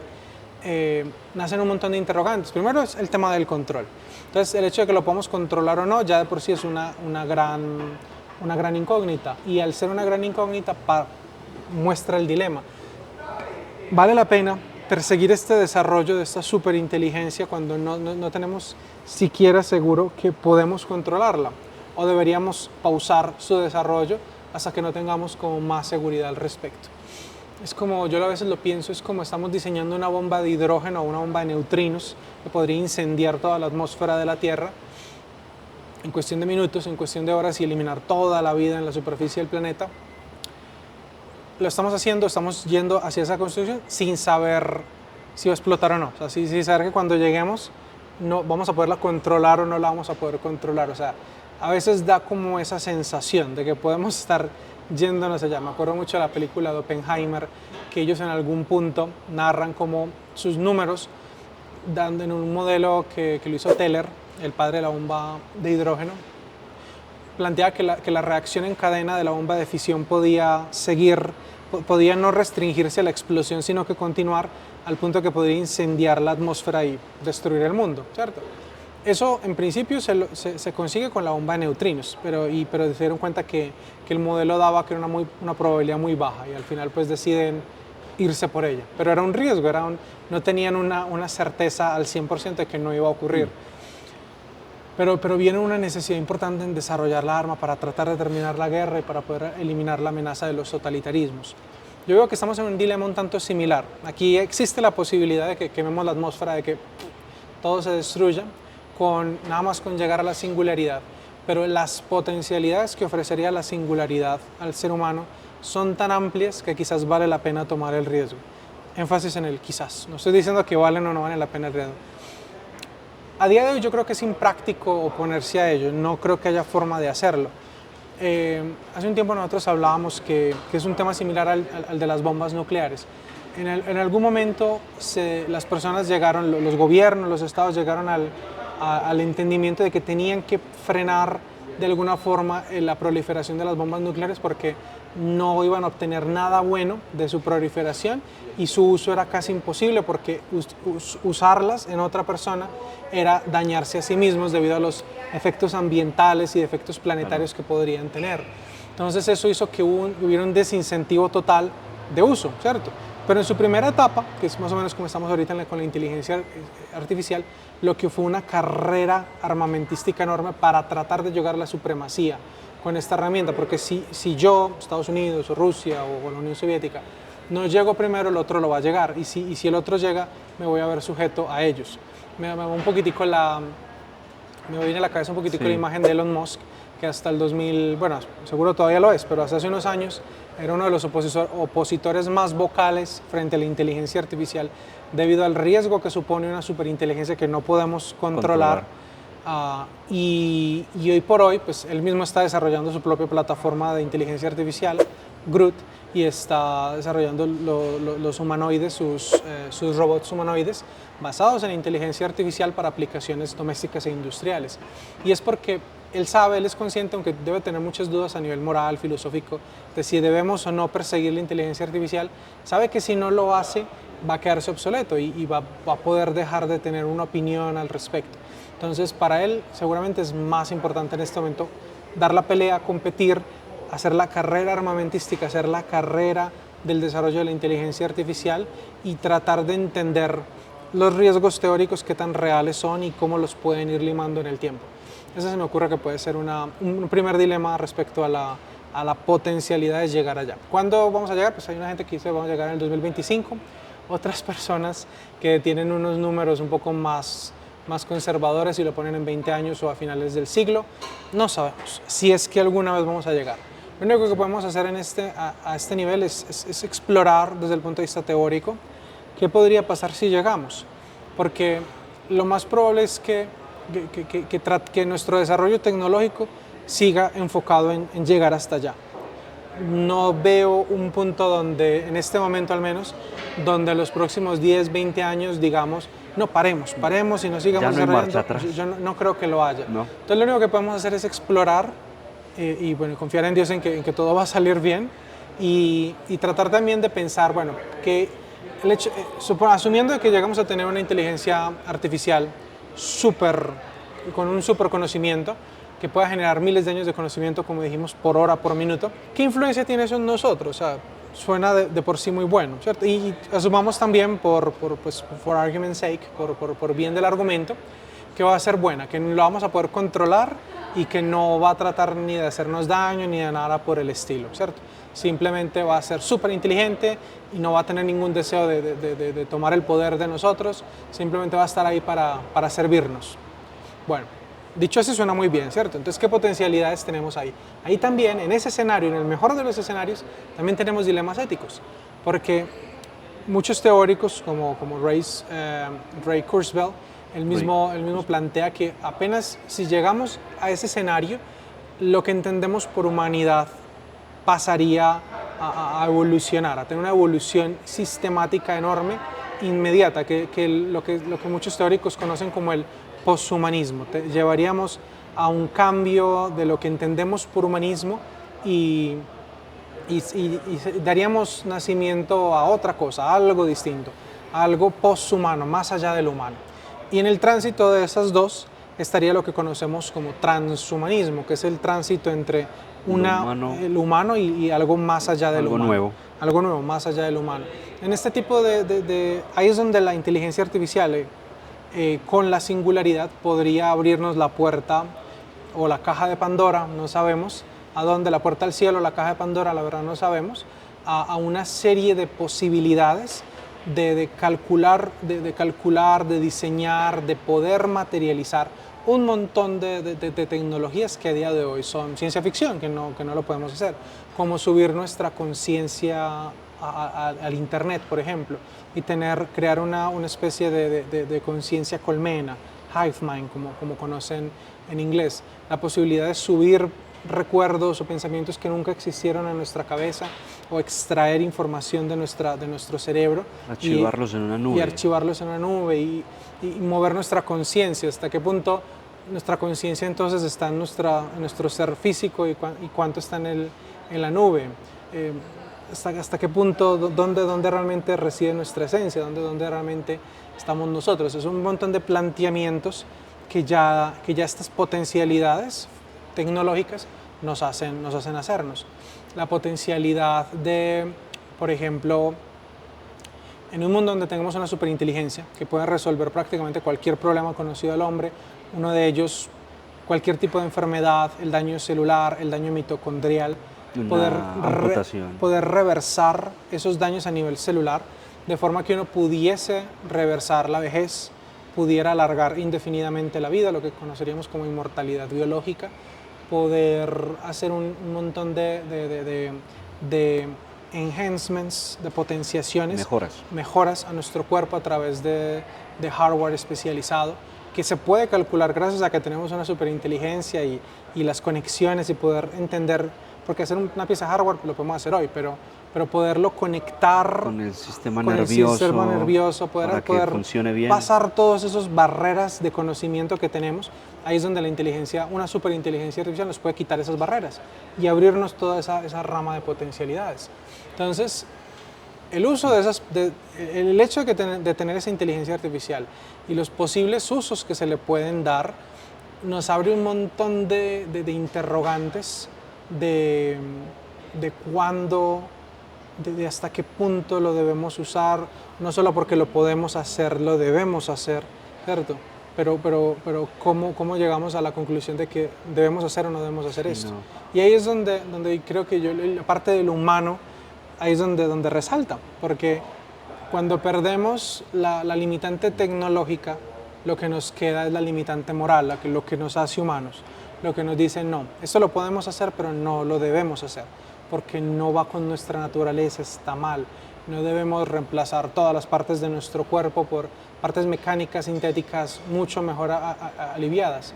nacen un montón de interrogantes. Primero es el tema del control. Entonces, el hecho de que lo podamos controlar o no, ya de por sí es una gran incógnita. Y al ser una gran incógnita, muestra el dilema. ¿Vale la pena perseguir este desarrollo de esta superinteligencia cuando no tenemos siquiera seguro que podemos controlarla? ¿O deberíamos pausar su desarrollo hasta que no tengamos como más seguridad al respecto? Es como, yo a veces lo pienso, es como estamos diseñando una bomba de hidrógeno o una bomba de neutrinos que podría incendiar toda la atmósfera de la Tierra en cuestión de minutos, en cuestión de horas y eliminar toda la vida en la superficie del planeta. Lo estamos haciendo, estamos yendo hacia esa construcción sin saber si va a explotar o no. O sea, sin saber que cuando lleguemos no vamos a poderla controlar o no la vamos a poder controlar. O sea, a veces da como esa sensación de que podemos estar yéndonos allá. Me acuerdo mucho de la película de Oppenheimer, que ellos en algún punto narran como sus números, dando en un modelo que lo hizo Teller, el padre de la bomba de hidrógeno, planteaba que la reacción en cadena de la bomba de fisión podía no restringirse a la explosión, sino que continuar al punto que podría incendiar la atmósfera y destruir el mundo, ¿cierto? Eso en principio se consigue con la bomba de neutrinos, pero se dieron cuenta que el modelo daba que era una probabilidad muy baja y al final pues deciden irse por ella. Pero era un riesgo, no tenían una certeza al 100% de que no iba a ocurrir. Pero viene una necesidad importante en desarrollar la arma para tratar de terminar la guerra y para poder eliminar la amenaza de los totalitarismos. Yo veo que estamos en un dilema un tanto similar. Aquí existe la posibilidad de que quememos la atmósfera, de que todo se destruya, nada más con llegar a la singularidad. Pero las potencialidades que ofrecería la singularidad al ser humano son tan amplias que quizás vale la pena tomar el riesgo. Énfasis en el quizás. No estoy diciendo que valen o no valen la pena el riesgo. A día de hoy yo creo que es impráctico oponerse a ello, no creo que haya forma de hacerlo. Hace un tiempo nosotros hablábamos que es un tema similar al de las bombas nucleares. En algún momento las personas llegaron, los gobiernos, los estados llegaron al entendimiento de que tenían que frenar de alguna forma la proliferación de las bombas nucleares porque no iban a obtener nada bueno de su proliferación y su uso era casi imposible porque usarlas en otra persona era dañarse a sí mismos debido a los efectos ambientales y efectos planetarios que podrían tener. Entonces eso hizo que hubiera un desincentivo total de uso, ¿cierto? Pero en su primera etapa, que es más o menos como estamos ahorita con la inteligencia artificial, lo que fue una carrera armamentística enorme para tratar de llegar a la supremacía con esta herramienta, porque si yo, Estados Unidos o Rusia o la Unión Soviética, no llego primero, el otro lo va a llegar, y si el otro llega, me voy a ver sujeto a ellos. Me va un poquitico me viene a la cabeza un poquitico la imagen de Elon Musk, que hasta el 2000, bueno, seguro todavía lo es, pero hasta hace unos años era uno de los opositores más vocales frente a la inteligencia artificial, debido al riesgo que supone una superinteligencia que no podemos controlar. Y hoy por hoy, pues él mismo está desarrollando su propia plataforma de inteligencia artificial, Groot, y está desarrollando los humanoides, sus robots humanoides, basados en inteligencia artificial para aplicaciones domésticas e industriales. Y es porque él sabe, él es consciente, aunque debe tener muchas dudas a nivel moral, filosófico, de si debemos o no perseguir la inteligencia artificial, sabe que si no lo hace va a quedarse obsoleto y va a poder dejar de tener una opinión al respecto. Entonces, para él seguramente es más importante en este momento dar la pelea, competir, hacer la carrera armamentística, hacer la carrera del desarrollo de la inteligencia artificial y tratar de entender los riesgos teóricos, qué tan reales son y cómo los pueden ir limando en el tiempo. Eso se me ocurre que puede ser un primer dilema respecto a la potencialidad de llegar allá. ¿Cuándo vamos a llegar? Pues hay una gente que dice vamos a llegar en el 2025, otras personas que tienen unos números un poco más conservadores y lo ponen en 20 años o a finales del siglo. No sabemos si es que alguna vez vamos a llegar. Lo único que podemos hacer a este nivel es explorar desde el punto de vista teórico qué podría pasar si llegamos, porque lo más probable es que nuestro desarrollo tecnológico siga enfocado en llegar hasta allá. No veo un punto donde, en este momento al menos, donde los próximos 10, 20 años digamos, no, paremos y no sigamos desarrollando. Yo no creo que lo haya. No. Entonces lo único que podemos hacer es explorar y bueno, confiar en Dios en que todo va a salir bien y tratar también de pensar, bueno, que el hecho, asumiendo que llegamos a tener una inteligencia artificial con un super conocimiento, que pueda generar miles de años de conocimiento, como dijimos, por hora, por minuto, ¿qué influencia tiene eso en nosotros? O sea, suena de por sí muy bueno, ¿cierto? Y asumamos también, por argument's sake, por bien del argumento, que va a ser buena, que lo vamos a poder controlar y que no va a tratar ni de hacernos daño ni de nada por el estilo, ¿cierto? Simplemente va a ser súper inteligente y no va a tener ningún deseo de tomar el poder de nosotros, simplemente va a estar ahí para servirnos. Bueno, dicho eso, suena muy bien, ¿cierto? Entonces, ¿qué potencialidades tenemos ahí? Ahí también, en ese escenario, en el mejor de los escenarios, también tenemos dilemas éticos, porque muchos teóricos, como Ray Kurzweil, él mismo plantea que apenas si llegamos a ese escenario, lo que entendemos por humanidad pasaría a evolucionar, a tener una evolución sistemática enorme, inmediata, lo que muchos teóricos conocen como el poshumanismo. Llevaríamos a un cambio de lo que entendemos por humanismo y daríamos nacimiento a otra cosa, a algo distinto, a algo poshumano, más allá del humano. Y en el tránsito de esas dos estaría lo que conocemos como transhumanismo, que es el tránsito entre el humano y algo más allá del humano. Algo nuevo, más allá del humano. En este tipo ahí es donde la inteligencia artificial, con la singularidad, podría abrirnos la puerta o la caja de Pandora, no sabemos a dónde, la puerta al cielo, la caja de Pandora, la verdad no sabemos, a una serie de posibilidades de calcular, de diseñar, de poder materializar un montón de tecnologías que a día de hoy son ciencia ficción, que no lo podemos hacer, como subir nuestra conciencia al Internet, por ejemplo, y crear una especie de conciencia colmena, hive mind, como conocen en inglés, la posibilidad de subir recuerdos o pensamientos que nunca existieron en nuestra cabeza o extraer información de nuestro cerebro,
archivarlos en una nube.
Y archivarlos en una nube y mover nuestra conciencia. ¿Hasta qué punto nuestra conciencia entonces está en nuestro ser físico y cuánto está en la nube? Hasta qué punto, dónde realmente reside nuestra esencia, dónde realmente estamos nosotros. Es un montón de planteamientos que ya estas potencialidades tecnológicas nos hacen hacernos. La potencialidad de, por ejemplo, en un mundo donde tenemos una superinteligencia que puede resolver prácticamente cualquier problema conocido al hombre, uno de ellos, cualquier tipo de enfermedad, el daño celular, el daño mitocondrial, poder reversar esos daños a nivel celular, de forma que uno pudiese reversar la vejez, pudiera alargar indefinidamente la vida, lo que conoceríamos como inmortalidad biológica, poder hacer un montón de enhancements, de potenciaciones, mejoras a nuestro cuerpo a través de hardware especializado, que se puede calcular gracias a que tenemos una superinteligencia y las conexiones y poder entender, porque hacer una pieza de hardware lo podemos hacer hoy, pero poderlo conectar
con el sistema nervioso
poder
funcione bien,
pasar todas esas barreras de conocimiento que tenemos, ahí es donde una superinteligencia artificial nos puede quitar esas barreras y abrirnos toda esa rama de potencialidades. Entonces, el uso el hecho de tener esa inteligencia artificial y los posibles usos que se le pueden dar nos abre un montón de interrogantes de cuándo, de hasta qué punto lo debemos usar, no solo porque lo podemos hacer, lo debemos hacer, ¿cierto? Pero ¿cómo llegamos a la conclusión de que debemos hacer o no debemos hacer esto? No. Y ahí es donde creo que la parte de lo humano, ahí es donde resalta, porque cuando perdemos la limitante tecnológica, lo que nos queda es la limitante moral, lo que nos hace humanos, lo que nos dice no, esto lo podemos hacer, pero no lo debemos hacer, porque no va con nuestra naturaleza, está mal. No debemos reemplazar todas las partes de nuestro cuerpo por partes mecánicas, sintéticas, mucho mejor aliviadas,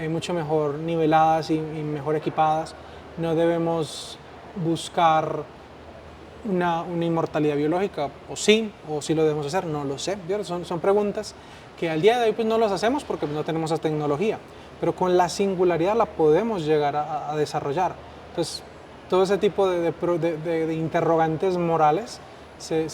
mucho mejor niveladas y mejor equipadas. No debemos buscar una inmortalidad biológica, o sí lo debemos hacer, no lo sé. Son preguntas que al día de hoy pues no las hacemos porque no tenemos esa tecnología, pero con la singularidad la podemos llegar a desarrollar. Entonces, todo ese tipo de interrogantes morales se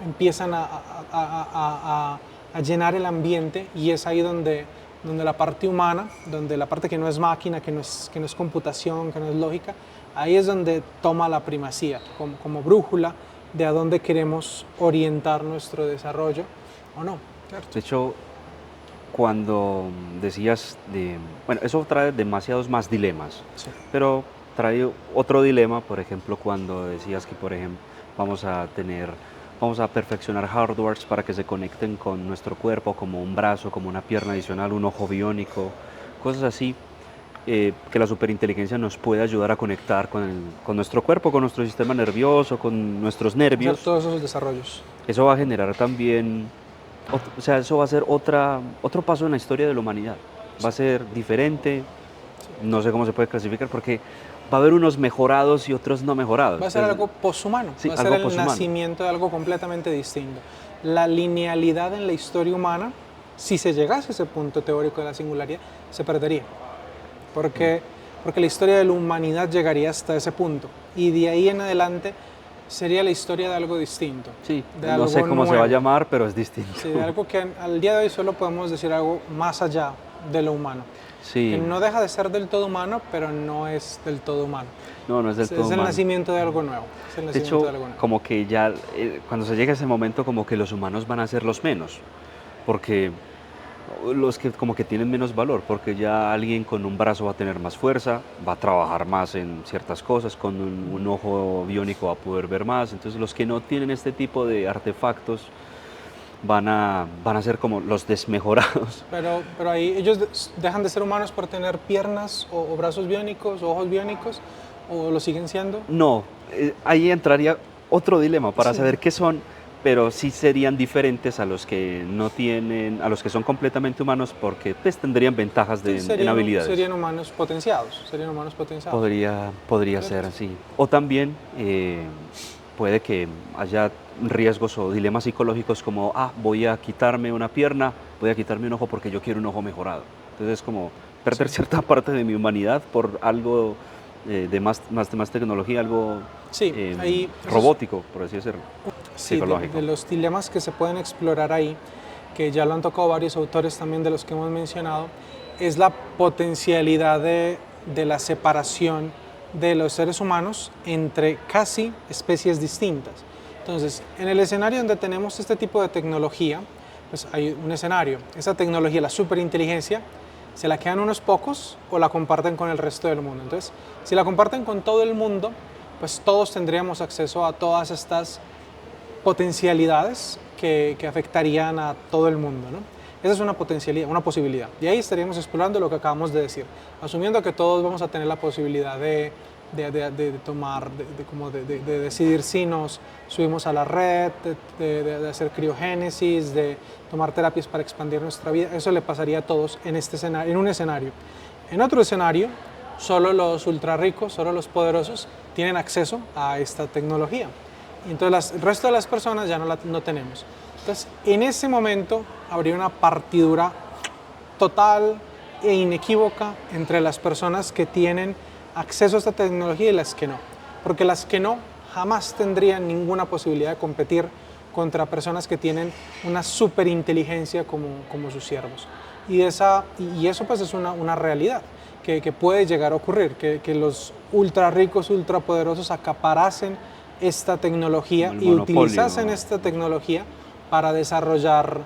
empiezan a llenar el ambiente, y es ahí donde la parte humana, donde la parte que no es máquina, que no es computación, que no es lógica, ahí es donde toma la primacía como brújula de a dónde queremos orientar nuestro desarrollo o no. ¿Cierto?
De hecho, cuando decías bueno, eso trae demasiados más dilemas, sí, pero trae otro dilema, por ejemplo, cuando decías que, por ejemplo, vamos a perfeccionar hardwares para que se conecten con nuestro cuerpo, como un brazo, como una pierna adicional, un ojo biónico, cosas así, que la superinteligencia nos puede ayudar a conectar con nuestro cuerpo, con nuestro sistema nervioso, con nuestros nervios.
Todos esos desarrollos.
Eso va a generar también, o sea, eso va a ser otro paso en la historia de la humanidad. Va a ser diferente, no sé cómo se puede clasificar, porque va a haber unos mejorados y otros no mejorados.
Va a ser algo poshumano, sí, va a ser el nacimiento de algo completamente distinto. La linealidad en la historia humana, si se llegase a ese punto teórico de la singularidad, se perdería. Porque la historia de la humanidad llegaría hasta ese punto. Y de ahí en adelante sería la historia de algo distinto.
Sí, no sé cómo se va a llamar, pero es distinto.
Sí, de algo que al día de hoy solo podemos decir algo más allá de lo humano.
Sí.
Que no deja de ser del todo humano, pero no es del todo humano.
No es del todo humano.
Es el nacimiento de algo nuevo.
De hecho, como que ya, cuando se llega a ese momento, como que los humanos van a ser los menos, porque los que como que tienen menos valor, porque ya alguien con un brazo va a tener más fuerza, va a trabajar más en ciertas cosas, con un ojo biónico va a poder ver más. Entonces los que no tienen este tipo de artefactos van a ser como los desmejorados.
Pero ahí ellos dejan de ser humanos por tener piernas o brazos biónicos o ojos biónicos, ¿o lo siguen siendo?
No, ahí entraría otro dilema para saber qué son, pero sí serían diferentes a los que no tienen, a los que son completamente humanos, porque pues tendrían ventajas en habilidades.
Serían humanos potenciados.
Podría ser así. O también puede que haya riesgos o dilemas psicológicos como, voy a quitarme una pierna, voy a quitarme un ojo porque yo quiero un ojo mejorado. Entonces es como perder cierta parte de mi humanidad por algo de más tecnología, algo robótico, por así decirlo.
Sí, de los dilemas que se pueden explorar ahí, que ya lo han tocado varios autores también de los que hemos mencionado, es la potencialidad de la separación de los seres humanos entre casi especies distintas. Entonces, en el escenario donde tenemos este tipo de tecnología, pues hay un escenario. Esa tecnología, la superinteligencia, ¿se la quedan unos pocos o la comparten con el resto del mundo? Entonces, si la comparten con todo el mundo, pues todos tendríamos acceso a todas estas potencialidades que afectarían a todo el mundo, ¿no? Esa es una potencialidad, una posibilidad. Y ahí estaríamos explorando lo que acabamos de decir, asumiendo que todos vamos a tener la posibilidad de tomar, de decidir si nos subimos a la red, de hacer criogénesis, de tomar terapias para expandir nuestra vida. Eso le pasaría a todos en este escenario, en un escenario. En otro escenario, solo los ultra ricos, solo los poderosos tienen acceso a esta tecnología. Y entonces el resto de las personas ya no tenemos. Entonces, en ese momento habría una partidura total e inequívoca entre las personas que tienen acceso a esta tecnología y las que no. Porque las que no jamás tendrían ninguna posibilidad de competir contra personas que tienen una superinteligencia como sus siervos. Y eso pues es una realidad que puede llegar a ocurrir, que los ultra ricos, ultra poderosos acaparasen esta tecnología y utilizasen esta tecnología para desarrollar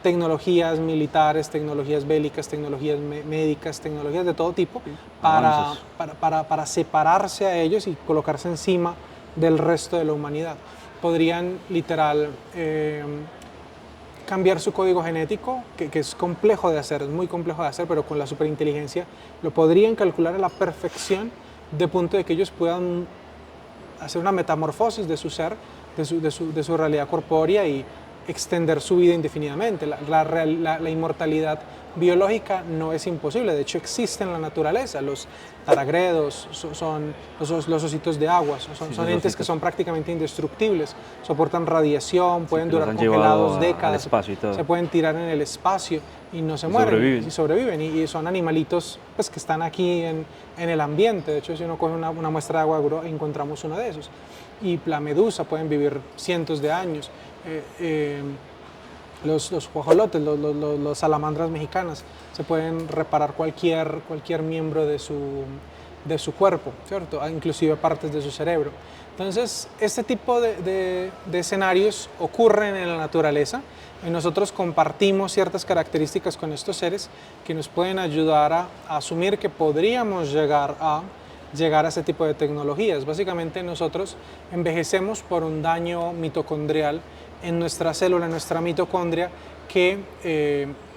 tecnologías militares, tecnologías bélicas, tecnologías médicas, tecnologías de todo tipo, para separarse a ellos y colocarse encima del resto de la humanidad. Podrían literal cambiar su código genético, que es complejo de hacer, es muy complejo de hacer, pero con la superinteligencia lo podrían calcular a la perfección, de punto de que ellos puedan hacer una metamorfosis de su ser, de su realidad corpórea y extender su vida indefinidamente. La inmortalidad biológica no es imposible, de hecho existe en la naturaleza. Los taragredos son los ositos de agua, son entes que son prácticamente indestructibles, soportan radiación, pueden durar congelados décadas, se pueden tirar en el espacio y no se mueren, y sobreviven, y son animalitos pues, que están aquí en el ambiente. De hecho, si uno coge una muestra de agua encontramos uno de esos. Y la medusa pueden vivir cientos de años. Los guajolotes, los salamandras mexicanas, se pueden reparar cualquier miembro de su cuerpo, ¿cierto? Inclusive partes de su cerebro. Entonces, este tipo de escenarios ocurren en la naturaleza y nosotros compartimos ciertas características con estos seres que nos pueden ayudar a asumir que podríamos llegar a ese tipo de tecnologías. Básicamente nosotros envejecemos por un daño mitocondrial en nuestra célula, en nuestra mitocondria, que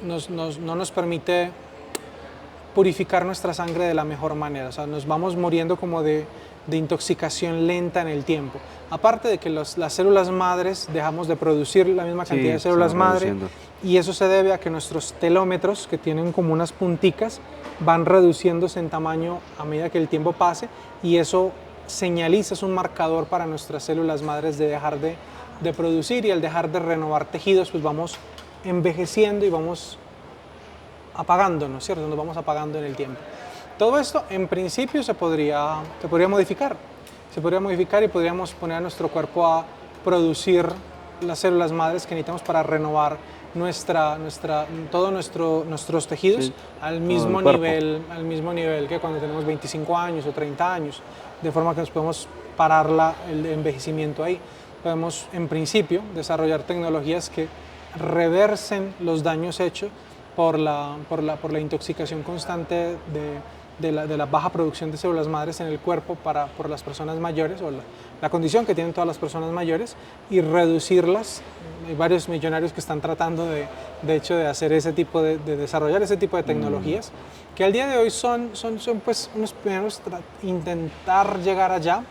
no nos permite purificar nuestra sangre de la mejor manera. O sea, nos vamos muriendo como de intoxicación lenta en el tiempo. Aparte de que las células madres dejamos de producir la misma cantidad de células madre, y eso se debe a que nuestros telómetros, que tienen como unas punticas, van reduciéndose en tamaño a medida que el tiempo pase, y eso señaliza, es un marcador para nuestras células madres de dejar de producir, y al dejar de renovar tejidos, pues vamos envejeciendo y vamos apagándonos, ¿cierto? Nos vamos apagando en el tiempo. Todo esto, en principio, se podría modificar. Se podría modificar y podríamos poner a nuestro cuerpo a producir las células madres que necesitamos para renovar todos nuestros tejidos, sí, al mismo nivel que cuando tenemos 25 años o 30 años, de forma que nos podemos parar el envejecimiento ahí. Podemos, en principio, desarrollar tecnologías que reversen los daños hechos por la intoxicación constante de la baja producción de células madres en el cuerpo por las personas mayores, o la condición que tienen todas las personas mayores, y reducirlas. Hay varios millonarios que están tratando de hecho de hacer de desarrollar ese tipo de tecnologías, que al día de hoy son pues unos primeros intentar llegar allá,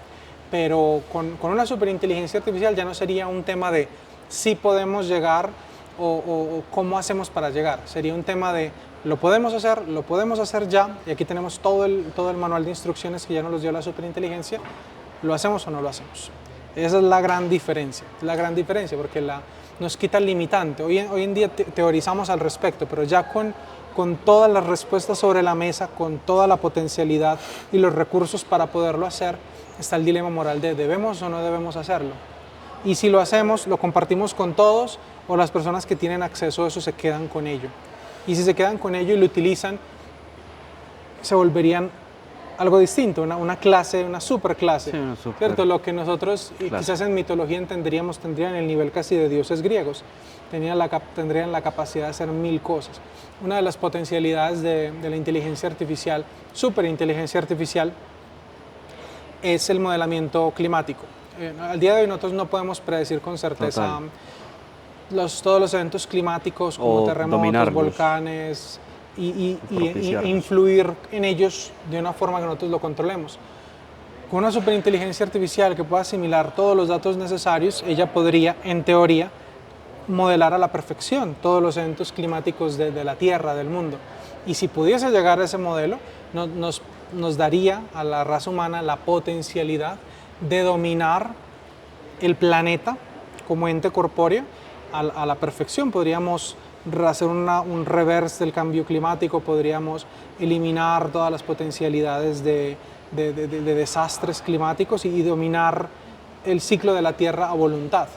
pero con una superinteligencia artificial ya no sería un tema de si podemos llegar o cómo hacemos para llegar. Sería un tema de lo podemos hacer ya, y aquí tenemos todo el manual de instrucciones que ya nos los dio la superinteligencia. ¿Lo hacemos o no lo hacemos? Esa es la gran diferencia, porque nos quita el limitante. Hoy en día teorizamos al respecto, pero ya con todas las respuestas sobre la mesa, con toda la potencialidad y los recursos para poderlo hacer, está el dilema moral de ¿debemos o no debemos hacerlo? Y si lo hacemos, ¿lo compartimos con todos, o las personas que tienen acceso a eso se quedan con ello? Y si se quedan con ello y lo utilizan, se volverían algo distinto, una clase, una superclase,
Sí, una super
¿cierto? Lo que nosotros y
clase.
quizás en mitología tendrían el nivel casi de dioses griegos, tendrían la capacidad de hacer 1000 cosas. Una de las potencialidades de la inteligencia artificial, superinteligencia artificial, es el modelamiento climático. Al día de hoy nosotros no podemos predecir con certeza todos los eventos climáticos como
O
terremotos,
dominarlos.
volcanes y
Propiciarlos.
influir en ellos de una forma que nosotros lo controlemos. Con una superinteligencia artificial que pueda asimilar todos los datos necesarios, ella podría, en teoría, modelar a la perfección todos los eventos climáticos de la Tierra, del mundo. Y si pudiese llegar a ese modelo, nos daría a la raza humana la potencialidad de dominar el planeta como ente corpóreo a la perfección. Podríamos hacer un reverse del cambio climático, podríamos eliminar todas las potencialidades de desastres climáticos y dominar el ciclo de la Tierra a voluntad,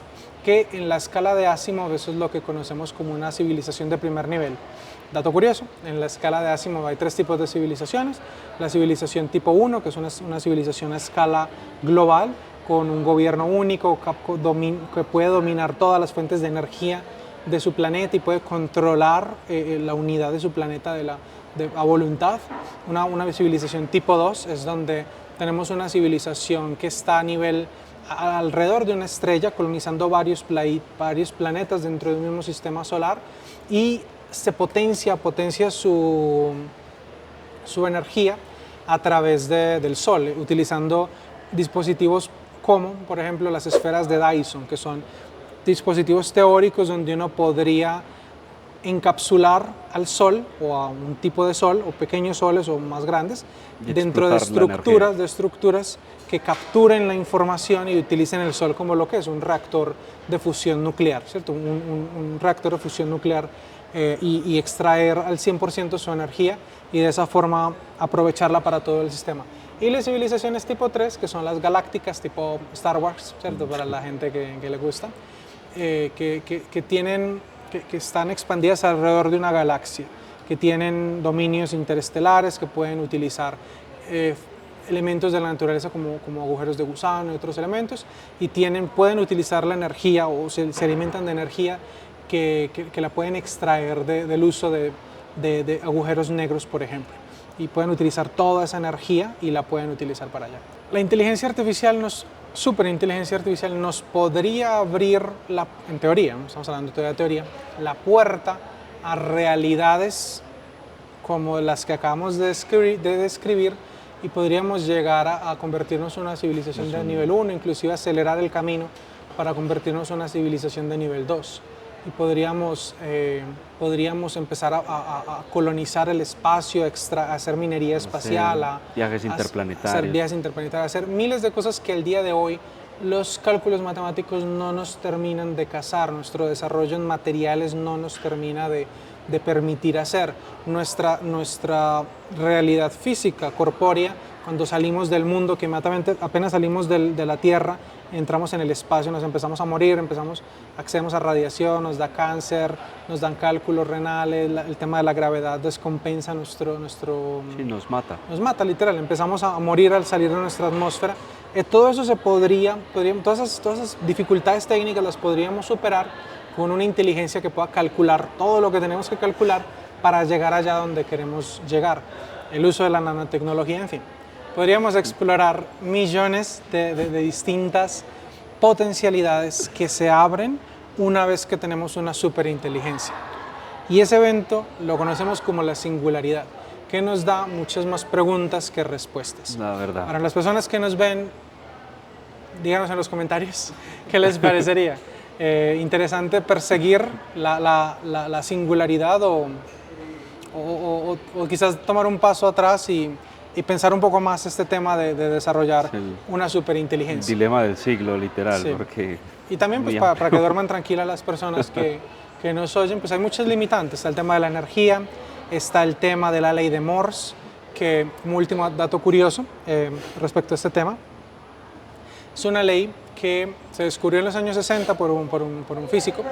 que en la escala de Asimov eso es lo que conocemos como una civilización de primer nivel. Dato curioso, en la escala de Asimov hay 3 tipos de civilizaciones. La civilización tipo 1, que es una civilización a escala global, con un gobierno único que puede dominar todas las fuentes de energía de su planeta y puede controlar la unidad de su planeta a voluntad. Una civilización tipo 2 es donde tenemos una civilización que está a nivel alrededor de una estrella, colonizando varios planetas dentro de un mismo sistema solar, y se potencia su energía a través del Sol, utilizando dispositivos como, por ejemplo, las esferas de Dyson, que son dispositivos teóricos donde uno podría encapsular al Sol o a un tipo de Sol o pequeños soles o más grandes
Y
dentro de
explotar la
estructuras que capturen la información y utilicen el Sol como lo que es un reactor de fusión nuclear, ¿cierto? Un reactor de fusión nuclear y extraer al 100% su energía y de esa forma aprovecharla para todo el sistema. Y las civilizaciones tipo 3, que son las galácticas tipo Star Wars, ¿cierto? Para la gente que le gusta, que están expandidas alrededor de una galaxia, que tienen dominios interestelares, que pueden utilizar elementos de la naturaleza como agujeros de gusano y otros elementos, y pueden utilizar la energía o se alimentan de energía que la pueden extraer del uso de agujeros negros, por ejemplo, y pueden utilizar toda esa energía y la pueden utilizar para allá. La inteligencia artificial superinteligencia artificial nos podría abrir, en teoría, ¿no? Estamos hablando todavía de teoría, la puerta a realidades como las que acabamos de describir y podríamos llegar a convertirnos en una civilización de nivel 1, inclusive acelerar el camino para convertirnos en una civilización de nivel 2. Y podríamos empezar a colonizar el espacio, a hacer minería espacial,
viajes interplanetarios.
hacer viajes interplanetarios, hacer miles de cosas que al día de hoy los cálculos matemáticos no nos terminan de cazar, nuestro desarrollo en materiales no nos termina de permitir hacer. Nuestra realidad física, corpórea, cuando salimos del mundo, que apenas salimos de la Tierra, entramos en el espacio, nos empezamos a morir, accedemos a radiación, nos da cáncer, nos dan cálculos renales, el tema de la gravedad descompensa
Sí, nos mata.
nos mata literal, empezamos a morir al salir de nuestra atmósfera. Todo eso todas esas dificultades técnicas las podríamos superar con una inteligencia que pueda calcular todo lo que tenemos que calcular para llegar allá donde queremos llegar. El uso de la nanotecnología, en fin. Podríamos explorar millones de distintas potencialidades que se abren una vez que tenemos una superinteligencia. Y ese evento lo conocemos como la singularidad, que nos da muchas más preguntas que respuestas.
La verdad.
Para las personas que nos ven, díganos en los comentarios qué les parecería. Interesante perseguir la singularidad o quizás tomar un paso atrás y pensar un poco más este tema de desarrollar una superinteligencia.
El dilema del siglo, literal,
Sí.
porque...
Y también pues, para que duerman tranquilas las personas que nos oyen, pues hay muchas limitantes. Está el tema de la energía, está el tema de la ley de Morse, que como último dato curioso respecto a este tema, es una ley que se descubrió en los años 60 por un físico.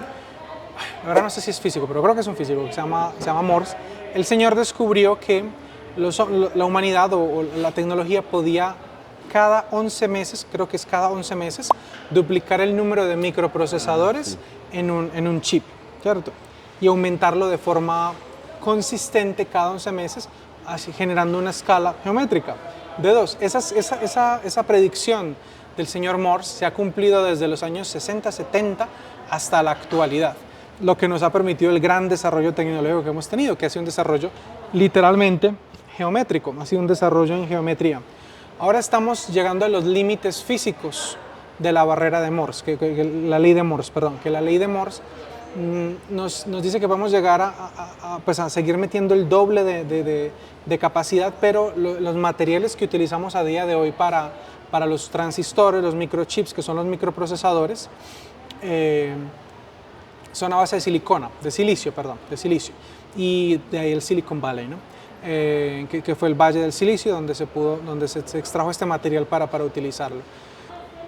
La verdad no sé si es físico, pero creo que es un físico, que se llama Morse. El señor descubrió que la humanidad o la tecnología podía cada 11 meses, creo que es cada 11 meses, duplicar el número de microprocesadores en un chip, ¿cierto? Y aumentarlo de forma consistente cada 11 meses, así generando una escala geométrica de 2. Esa predicción del señor Morse se ha cumplido desde los años 60, 70 hasta la actualidad, lo que nos ha permitido el gran desarrollo tecnológico que hemos tenido, que ha sido un desarrollo literalmente geométrico, ha sido un desarrollo en geometría. Ahora estamos llegando a los límites físicos de la barrera de Morse, la ley de Morse, que la ley de Morse nos dice que vamos a llegar a seguir metiendo el doble de capacidad, pero los materiales que utilizamos a día de hoy para los transistores, los microchips, que son los microprocesadores, son a base de silicio, y de ahí el Silicon Valley, ¿no? Que fue el Valle del Silicio donde se extrajo este material para utilizarlo.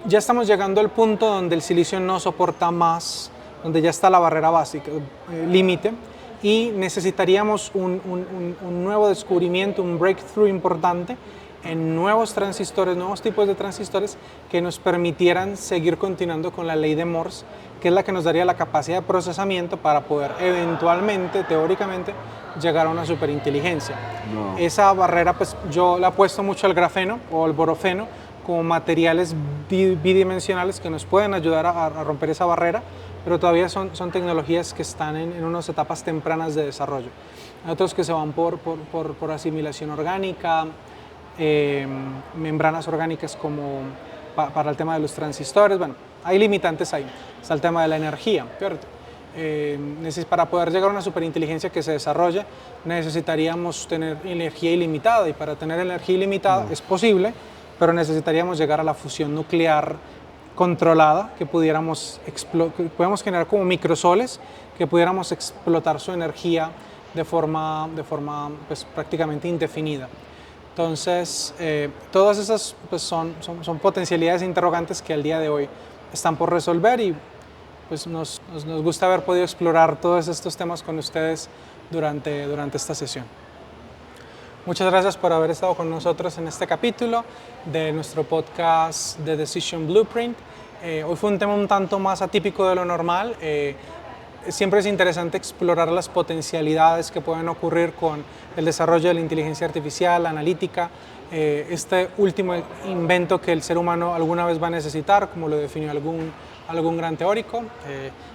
Ya estamos llegando al punto donde el silicio no soporta más, donde ya está la barrera básica, límite, y necesitaríamos un nuevo descubrimiento, un breakthrough importante en nuevos transistores, nuevos tipos de transistores que nos permitieran seguir continuando con la ley de Morse, que es la que nos daría la capacidad de procesamiento para poder eventualmente, teóricamente, llegar a una superinteligencia. No. Esa barrera, pues yo la apuesto mucho al grafeno o al borofeno como materiales bidimensionales que nos pueden ayudar a romper esa barrera, pero todavía son tecnologías que están en unas etapas tempranas de desarrollo. Hay otros que se van por asimilación orgánica, membranas orgánicas como para el tema de los transistores. Bueno, hay limitantes ahí. Está el tema de la energía, ¿cierto? Para poder llegar a una superinteligencia que se desarrolle, necesitaríamos tener energía ilimitada, y para tener energía ilimitada es posible, pero necesitaríamos llegar a la fusión nuclear controlada, que pudiéramos generar como microsoles, que pudiéramos explotar su energía de forma pues, prácticamente indefinida. Entonces, todas esas pues, son potencialidades e interrogantes que al día de hoy están por resolver, y pues nos gusta haber podido explorar todos estos temas con ustedes durante esta sesión. Muchas gracias por haber estado con nosotros en este capítulo de nuestro podcast The Decision Blueprint. Hoy fue un tema un tanto más atípico de lo normal. Siempre es interesante explorar las potencialidades que pueden ocurrir con el desarrollo de la inteligencia artificial, la analítica, este último invento que el ser humano alguna vez va a necesitar, como lo definió algún gran teórico.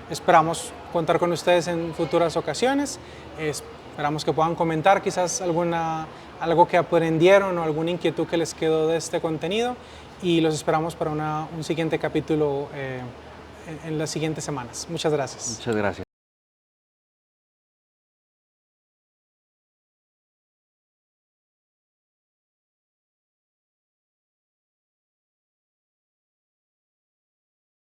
Esperamos contar con ustedes en futuras ocasiones. Esperamos que puedan comentar quizás algo que aprendieron o alguna inquietud que les quedó de este contenido, y los esperamos para un siguiente capítulo en las siguientes semanas. Muchas gracias.
Muchas gracias.